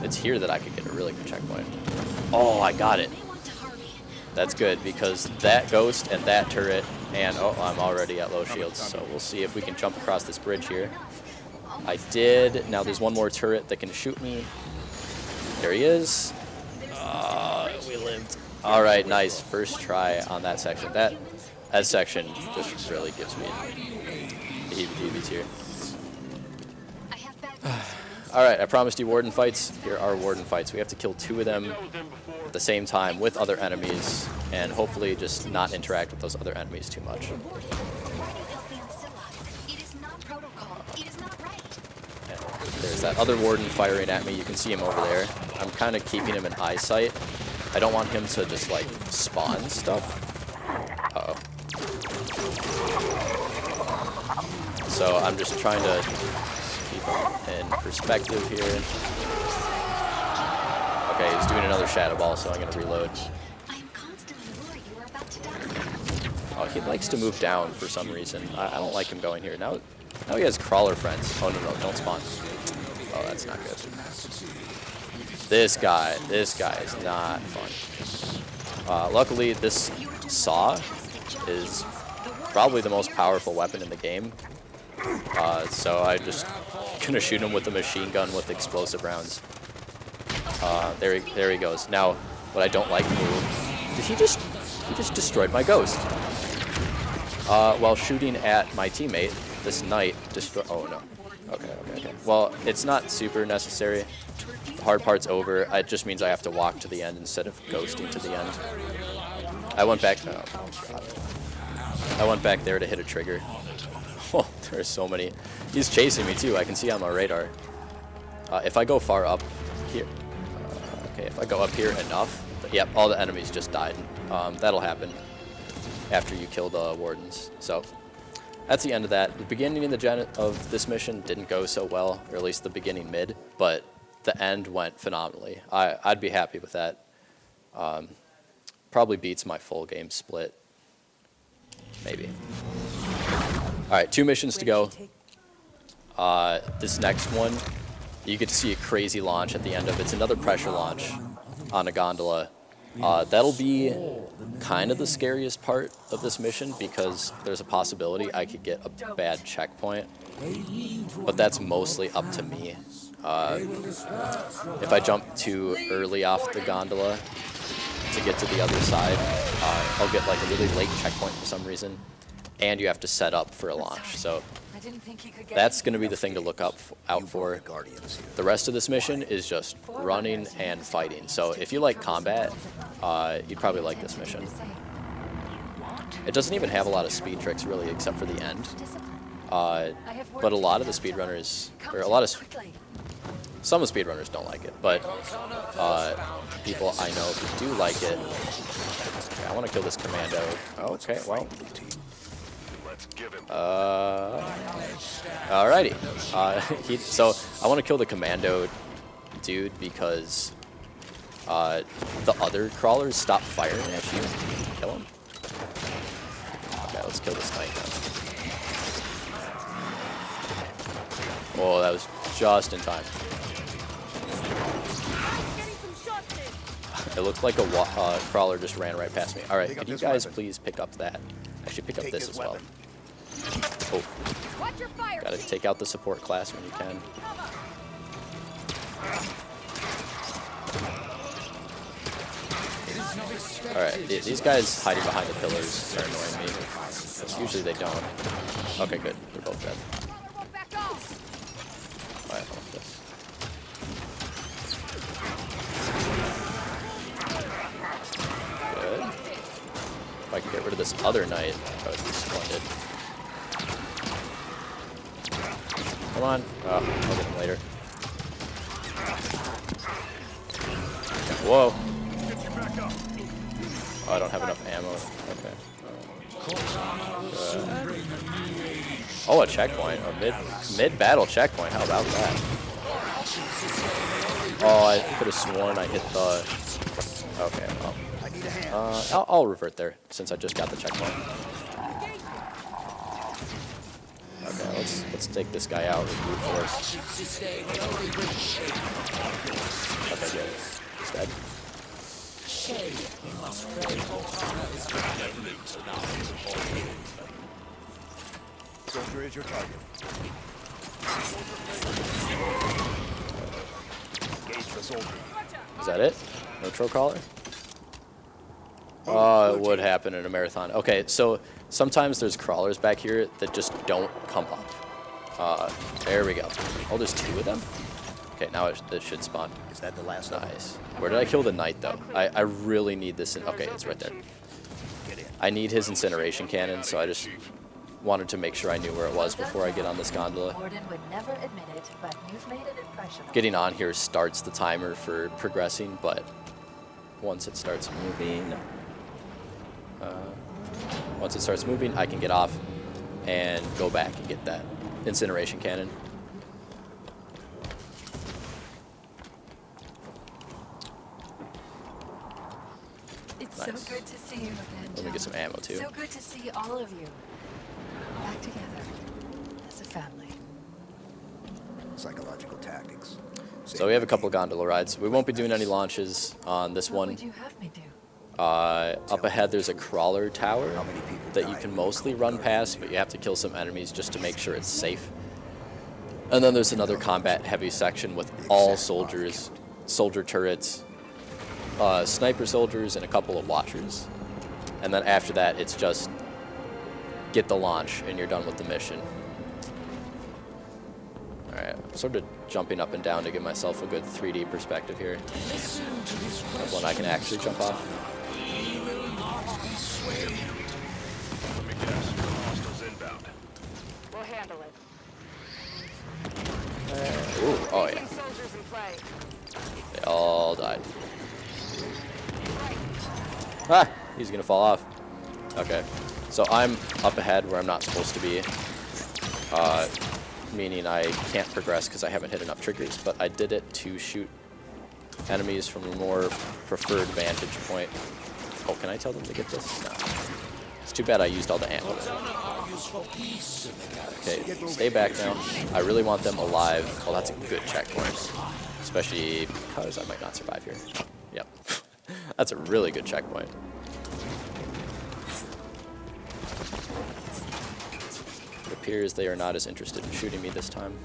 it's here that I could get a really good checkpoint. Oh, I got it. That's good because that ghost and that turret, and oh, I'm already at low shields, so we'll see if we can jump across this bridge here. I did. Now there's one more turret that can shoot me. There he is. We lived. All right, nice. First try on that section. That section just really gives me the heebie-jeebies here. Alright, I promised you warden fights. Here are warden fights. We have to kill 2 of them at the same time with other enemies, and hopefully just not interact with those other enemies too much. Why do you help me on Scylla? It is not protocol. It is not right. And there's that other warden firing at me. You can see him over there. I'm kind of keeping him in eyesight. I don't want him to just, like, spawn stuff. Uh-oh. So I'm just trying to keep him in perspective here. Okay, he's doing another shadow ball, so I'm going to reload. I am constantly worried you are about to die. Oh, he likes to move down for some reason. I don't like him going here. Now he has crawler friends. Oh, no, don't spawn. Oh, that's not good. This guy is not fun. Luckily, this saw is probably the most powerful weapon in the game. So I just gonna shoot him with a machine gun with explosive rounds. There he goes. Now, what I don't like, he just destroyed my ghost. While shooting at my teammate, this knight oh no. Okay. Well, it's not super necessary. The hard part's over. It just means I have to walk to the end instead of ghosting to the end. I went back. Oh god. I went back there to hit a trigger. Oh, there's so many. He's chasing me too. I can see on my radar. If I go far up here, okay. If I go up here enough, yep, all the enemies just died. That'll happen after you kill the wardens. So that's the end of that. The beginning of this mission didn't go so well, or at least the beginning mid, but the end went phenomenally. I'd be happy with that. Probably beats my full game split. Maybe. All right, 2 missions to go. This next one, you get to see a crazy launch at the end of it. It's another pressure launch on a gondola. That'll be kind of the scariest part of this mission because there's a possibility I could get a bad checkpoint, but that's mostly up to me. If I jump too early off the gondola to get to the other side, I'll get like a really late checkpoint for some reason, and you have to set up for a launch. So that's going to be the thing to look out for. The rest of this mission is just running and fighting. So if you like combat, you'd probably like this mission. It doesn't even have a lot of speed tricks really, except for the end. But a lot of the speedrunners, or some of the speedrunners don't like it, but people I know who do like it. Okay, I want to kill this commando. Okay, well. Alrighty. So I want to kill the commando dude because the other crawlers stop firing at you. Kill him. Okay, let's kill this knight now. Oh, that was just in time. It looked like a crawler just ran right past me. All right, could you guys please pick up that? Actually, pick up this as well. Oh, gotta take out the support class when you can. All right, these guys hiding behind the pillars are annoying me. Because usually they don't. Okay, good. They're both dead. All right, I want this. Good. If I can get rid of this other knight, that would be splendid. Come on. Oh, I'll get him later. Whoa. Oh, I don't have enough ammo. Okay. Oh, a checkpoint. A mid-battle checkpoint. How about that? Oh, I could have sworn I hit the... Okay, well. I'll revert there, since I just got the checkpoint. Okay, let's take this guy out with brute force. Okay, good. He's dead. Soldier is your target. Engage the soldier. Is that it? No troll crawler? Oh, it would happen in a marathon. Okay, so sometimes there's crawlers back here that just don't come up. There we go. Oh, there's 2 of them? Okay, now it should spawn. Is that the last of them? Nice. Where did I kill the knight, though? I really need this. Okay, it's right there. Get in. I need his incineration cannon, so I just wanted to make sure I knew where it was before I get on this gondola. Warden would never admit it, but you've made an impression. Getting on here starts the timer for progressing, but once it starts moving, I can get off and go back and get that incineration cannon. It's Nice. so good to see you again. Let me get some ammo too. So good to see all of you back together as a family. Psychological tactics. So we have a couple gondola rides. We won't be doing any launches on this What one. would you have me do? Up ahead there's a crawler tower How many people that you died can in mostly the run crawler? past, but you have to kill some enemies just to make sure it's safe. And then there's another combat heavy section with all soldiers, soldier turrets, sniper soldiers, and a couple of watchers. And then after that it's just get the launch and you're done with the mission. Alright, I'm sort of jumping up and down to give myself a good 3D perspective here. When I can actually jump off. Let me guess. Hostiles inbound. We'll handle it. Ooh, oh yeah. Soldiers in play. They all died. Ah, he's gonna fall off. Okay, so I'm up ahead where I'm not supposed to be, meaning I can't progress because I haven't hit enough triggers, but I did it to shoot enemies from a more preferred vantage point. Oh, can I tell them to get this? No. It's too bad I used all the ammo. Okay, stay back now. I really want them alive. Oh, that's a good checkpoint. Especially because I might not survive here. Yep. That's a really good checkpoint. It appears they are not as interested in shooting me this time.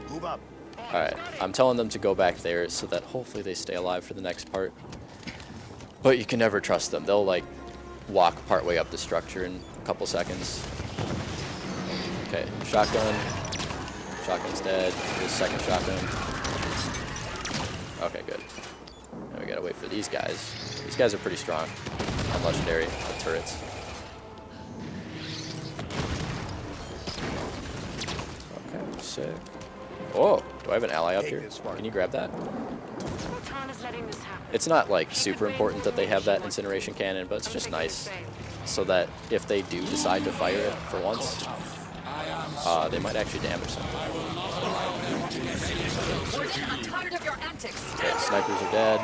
Move up. Alright, I'm telling them to go back there so that hopefully they stay alive for the next part. But you can never trust them. They'll like walk partway up the structure in a couple seconds. Okay, shotgun. Shotgun's dead. Here's second shotgun. Okay, good. Now we gotta wait for these guys. These guys are pretty strong on legendary with turrets. Okay, sick. Oh, do I have an ally up here? Can you grab that? It's not like super important that they have that incineration cannon, but it's just nice so that if they do decide to fire it for once, they might actually damage something. I'm tired of your antics. Okay, snipers are dead.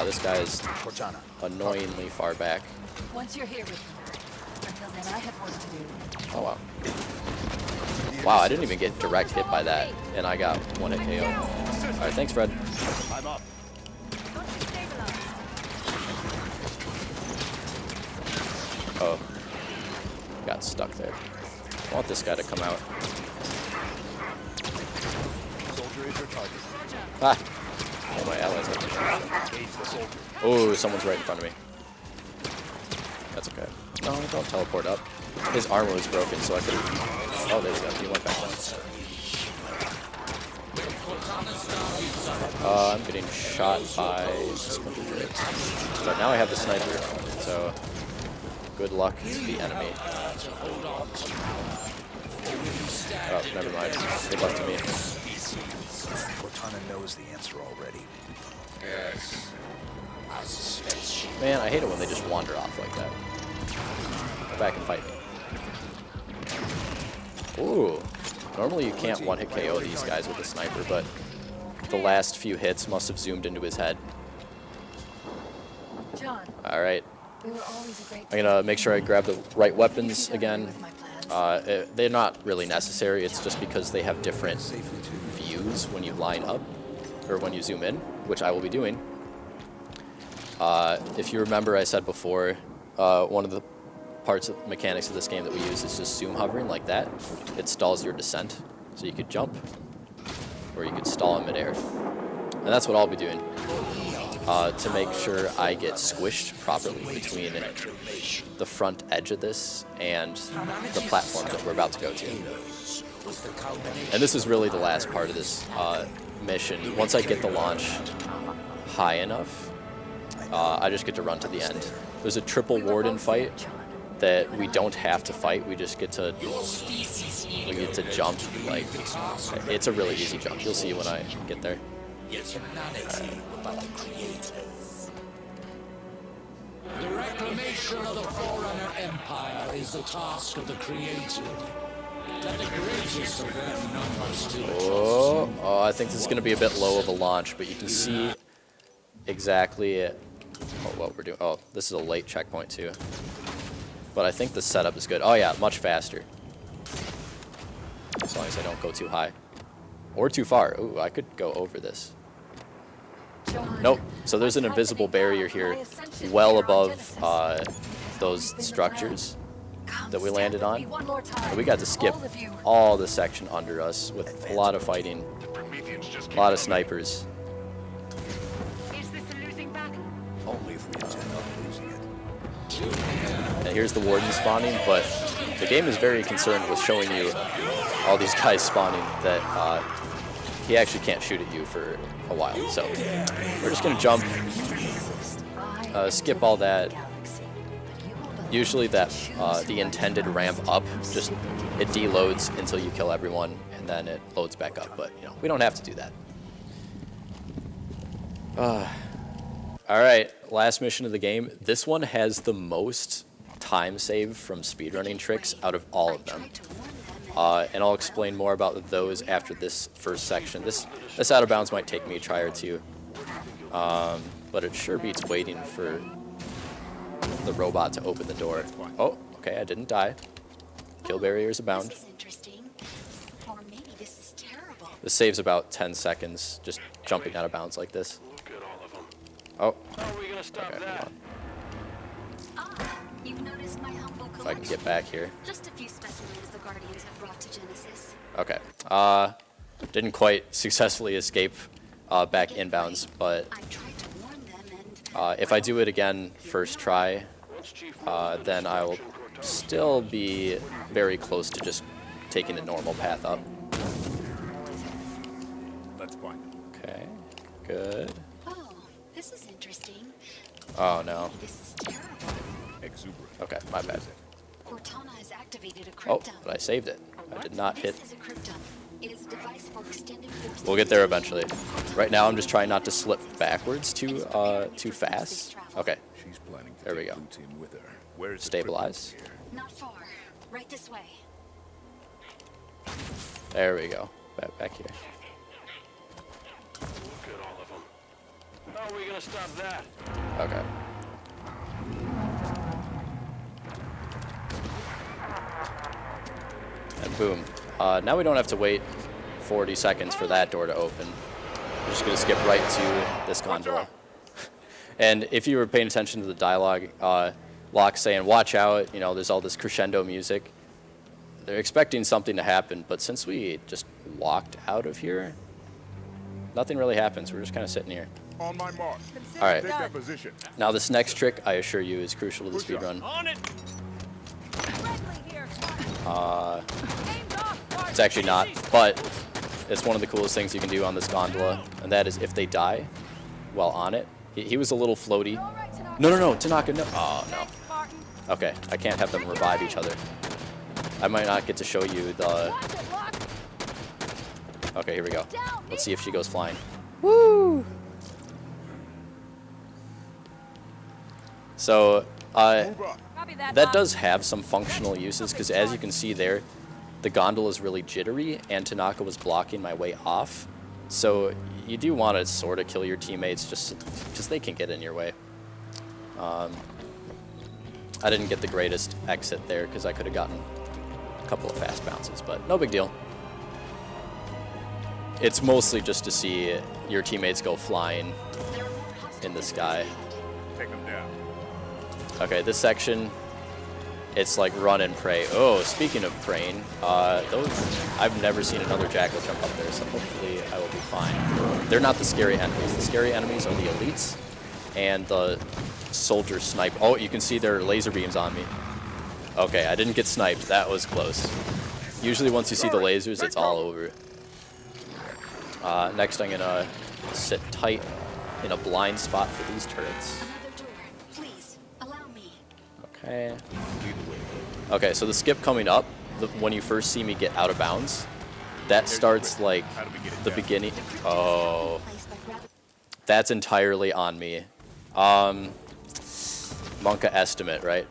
This guy's Cortana. annoyingly far back. Once you're here with me, until then I have work to do. Oh wow. Wow, I didn't even get direct hit by that, and I got one hit KO. Alright, thanks Fred. I'm up. Oh. Got stuck there. I want this guy to come out. Soldier is your target. Ah! All my allies have to Engage the soldier. Oh, someone's right in front of me. That's okay. No, don't teleport up. His armor was broken, so I could. Oh, there we go. He went back down. I'm getting shot by splinter turrets. But now I have the sniper, so good luck to the enemy. Oh, never mind. Good luck to me. Cortana knows the answer already. Man, I hate it when they just wander off like that. Go back and fight me. Ooh. Normally you can't one-hit KO these guys with a sniper, but the last few hits must have zoomed into his head. John, Alright. we were always a great I'm gonna make sure I grab the right weapons team. again. With my plans. They're not really necessary, it's just because they have different views when you line up, or when you zoom in, which I will be doing. If you remember, I said before, one of the parts of mechanics of this game that we use is just zoom hovering like that. It stalls your descent, so you could jump, or you could stall in midair. And that's what I'll be doing, to make sure I get squished properly between the front edge of this and the platform that we're about to go to. And this is really the last part of this mission. Once I get the launch high enough, I just get to run to the end. There's a triple warden fight that we don't have to fight. We just get to jump. Like, it's a really easy jump. You'll see when I get there. The reclamation of the Forerunner Empire is the task of the created. That the greatest of their numbers to Oh, I think this is going to be a bit low of a launch, but you can see exactly what we're doing. Oh, this is a late checkpoint too. But I think the setup is good. Oh yeah, much faster. As long as I don't go too high. Or too far. Ooh, I could go over this. Nope. So there's an invisible barrier here well above those structures that we landed on. And we got to skip all the section under us with a lot of fighting, a lot of snipers. Only if we intend on losing it. And here's the warden spawning, but the game is very concerned with showing you all these guys spawning that he actually can't shoot at you for a while. So we're just going to jump, skip all that. Usually that the intended ramp up, just it deloads until you kill everyone, and then it loads back up. But you know, we don't have to do that. All right, last mission of the game. This one has the most time saved from speedrunning tricks out of all of them. And I'll explain more about those after this first section. This out of bounds might take me a try or two, but it sure beats waiting for the robot to open the door. Oh, okay, I didn't die. Kill barriers abound. This is interesting. Or maybe this is terrible. This saves about 10 seconds just jumping out of bounds like this. Oh, How are we gonna stop okay, that? You've noticed my humble collection. if I can get back here. Just a few specimens the Guardians have brought to Genesis. Okay. Didn't quite successfully escape back inbounds, but I tried to warn them and if I do it again first try, then I will still be very close to just taking the normal path up. Let's find them. Okay, good. oh, this is interesting. Oh no. This is terrible. Exuberant. Okay, my bad. Cortana has activated a Oh, crypton. but I saved it. I did not hit. This is a crypton. It is a device for extended force. We'll get there eventually. Right now, I'm just trying not to slip backwards too fast. Okay, She's planning to There we take go. Blue Team with her. Where's the stabilize. trip here? Not far. Right this way. There we go. Back here. Look at all of them. How are we gonna stop that? Okay. And boom. Now we don't have to wait 40 seconds for that door to open. We're just going to skip right to this gondola. And if you were paying attention to the dialogue, Locke's saying, watch out, you know, there's all this crescendo music. They're expecting something to happen, but since we just walked out of here, nothing really happens. We're just kind of sitting here. On my mark. All right. Take that position. Now this next trick, I assure you, is crucial to the speedrun. On it! It's actually not, but it's one of the coolest things you can do on this gondola, and that is if they die while on it. He was a little floaty. No, Tanaka, no. Oh, no. Okay, I can't have them revive each other. I might not get to show you the... Okay, here we go. Let's see if she goes flying. Woo! So, that does have some functional uses, because as you can see there, the gondola is really jittery, and Tanaka was blocking my way off. So you do want to sort of kill your teammates just because they can get in your way. I didn't get the greatest exit there because I could have gotten a couple of fast bounces, but no big deal. It's mostly just to see your teammates go flying in the sky. Take them down. Okay, this section, it's like run and pray. Oh, speaking of praying, I've never seen another jackal jump up there, so hopefully I will be fine. They're not the scary enemies. The scary enemies are the elites and the soldier snipe. Oh, you can see their laser beams on me. Okay, I didn't get sniped. That was close. Usually once you see the lasers, it's all over. Next I'm gonna sit tight in a blind spot for these turrets. Another door. Please, allow me. Okay. Okay, so the skip coming up, when you first see me get out of bounds, that starts like the beginning. Oh, that's entirely on me. Monka estimate, right?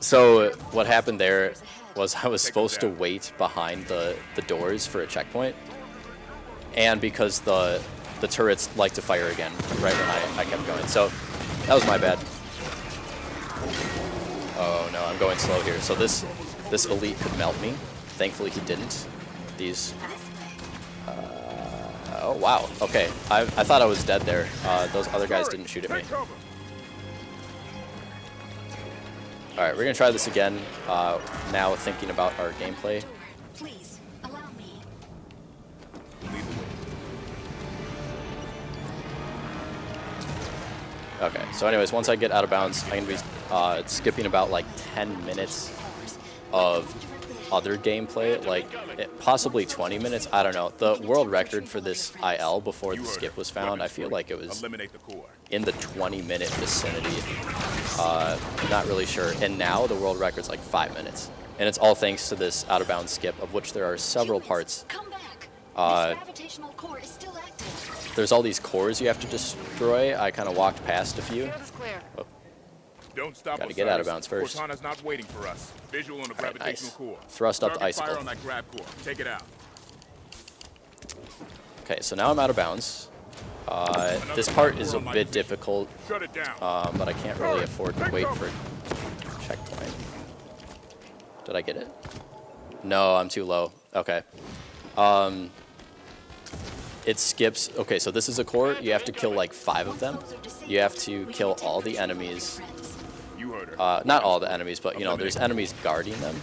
So what happened there was I was supposed to wait behind the doors for a checkpoint, and because the turrets like to fire again right when I kept going, so that was my bad. Oh no, I'm going slow here. So this elite could melt me. Thankfully he didn't. These. Oh wow. Okay, I thought I was dead there. Those other guys didn't shoot at me. All right, we're gonna try this again. Now thinking about our gameplay. Please, allow me. Okay, so anyways, once I get out of bounds, I'm gonna be skipping about like 10 minutes of other gameplay, like possibly 20 minutes. I don't know. The world record for this IL before the skip was found, I feel like it was in the 20-minute vicinity. Not really sure. And now the world record's like 5 minutes, and it's all thanks to this out of bounds skip, of which there are several parts. Come back. This gravitational core is still active. There's all these cores you have to destroy. I kind of walked past a few. Oh. Don't stop. Gotta get out of bounds first. Cortana's not waiting for us. Visual on the gravitational core. Thrust up the icicle. Fire on that grab core. Take it out. Okay, so now I'm out of bounds. This part is a bit difficult, Shut it down. but I can't really afford to wait for a checkpoint. Did I get it? No, I'm too low. Okay. It skips. Okay, so this is a core. You have to kill like 5 of them. You have to kill all the enemies. Not all the enemies, but you know, there's enemies guarding them.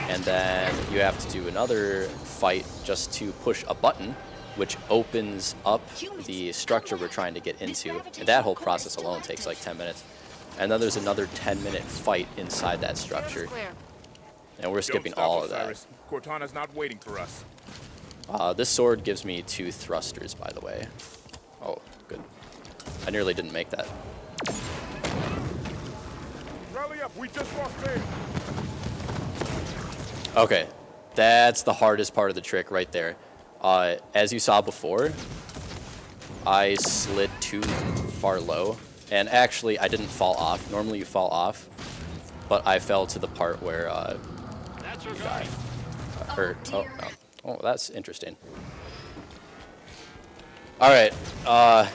And then you have to do another fight just to push a button, which opens up the structure we're trying to get into. And that whole process alone takes like 10 minutes. And then there's another 10-minute fight inside that structure. And we're skipping all of that. Cortana's not waiting for us. This sword gives me 2 thrusters, by the way. Oh, good. I nearly didn't make that. Rally up, we just lost air. Okay, that's the hardest part of the trick right there. As you saw before, I slid too far low. And actually, I didn't fall off. Normally you fall off. But I fell to the part where you die. Hurt. Oh, no. Oh, that's interesting. All right,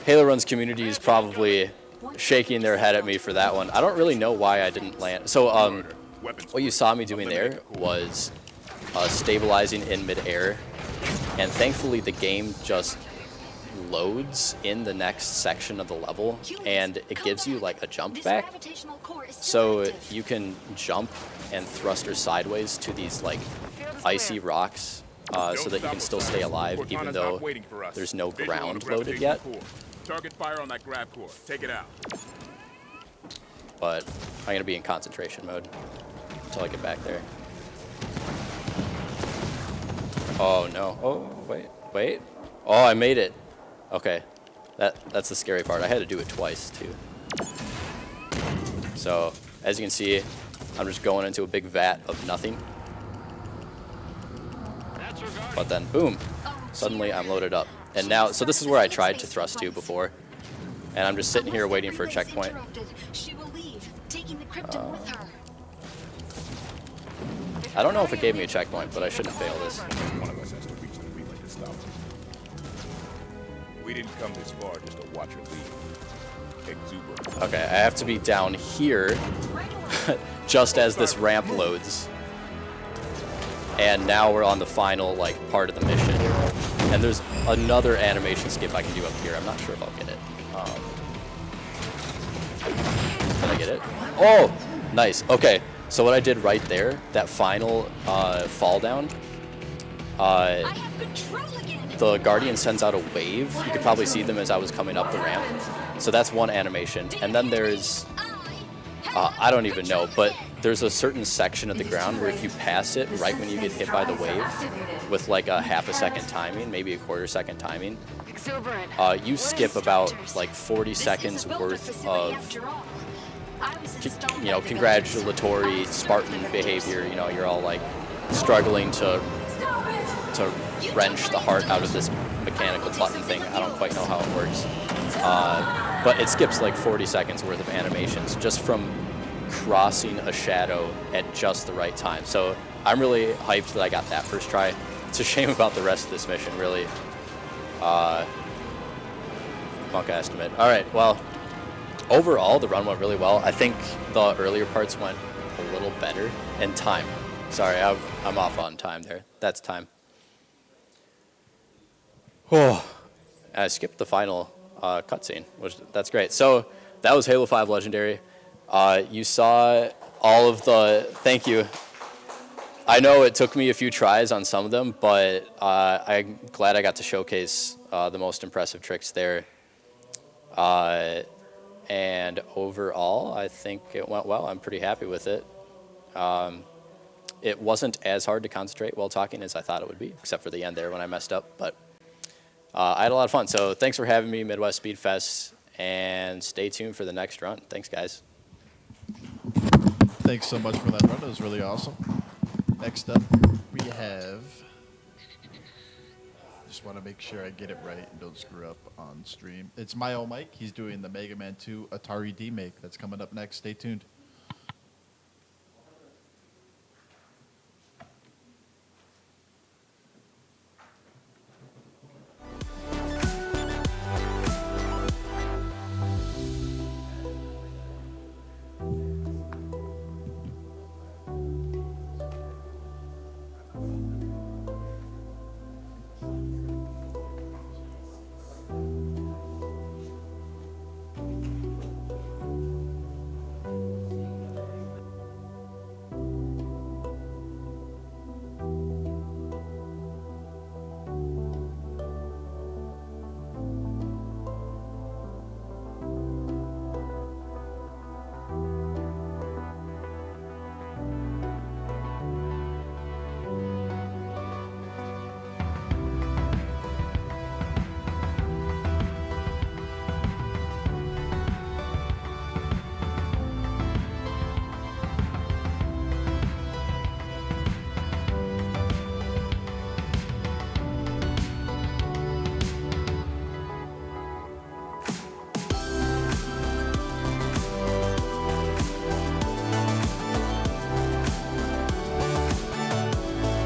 Halo Run's community is probably shaking their head at me for that one. I don't really know why I didn't land. So what you saw me doing there was stabilizing in midair, and thankfully the game just loads in the next section of the level, and it gives you like a jump back, so you can jump and thruster sideways to these like icy rocks, so that you can still stay alive even though there's no ground loaded yet. Target fire on that grab core. Take it out. But I'm gonna be in concentration mode until I get back there. Oh no. Oh wait. Oh, I made it. Okay. That's the scary part. I had to do it twice too. So as you can see, I'm just going into a big vat of nothing. But then boom, suddenly I'm loaded up. And now, so this is where I tried to thrust to before. And I'm just sitting here waiting for a checkpoint. I don't know if it gave me a checkpoint, but I shouldn't fail this. One of us has to reach the relay to stop them. We didn't come this far just to watch her leave. Exuberant. Okay, I have to be down here just as this ramp loads. And now we're on the final like part of the mission. And there's another animation skip I can do up here. I'm not sure if I'll get it. Can I get it? Oh, nice. Okay, so what I did right there, that final fall down, the Guardian sends out a wave. You could probably see them as I was coming up the ramp. So that's one animation. And then there's, I don't even know, but there's a certain section of the ground where if you pass it right when you get hit by the wave with like a half a second timing, maybe a quarter second timing, you skip about like 40 seconds worth of, you know, congratulatory Spartan behavior. You know, you're all like struggling to wrench the heart out of this mechanical button thing. I don't quite know how it works. But it skips like 40 seconds worth of animations just from crossing a shadow at just the right time. So I'm really hyped that I got that first try. It's a shame about the rest of this mission, really. Monk estimate. All right, well, overall, the run went really well. I think the earlier parts went a little better. And time. Sorry, I'm off on time there. That's time. Oh, I skipped the final cutscene, which that's great. So that was Halo 5 Legendary. You saw all of the, thank you. I know it took me a few tries on some of them, but I'm glad I got to showcase the most impressive tricks there. And overall, I think it went well. I'm pretty happy with it. It wasn't as hard to concentrate while talking as I thought it would be, except for the end there when I messed up. But I had a lot of fun. So thanks for having me, Midwest Speedfest, and stay tuned for the next run. Thanks, guys. Thanks so much for that run. It was really awesome. Next up, we have... Just want to make sure I get it right and don't screw up on stream. It's my old Mike. He's doing the Mega Man 2 Atari D-Make. That's coming up next. Stay tuned.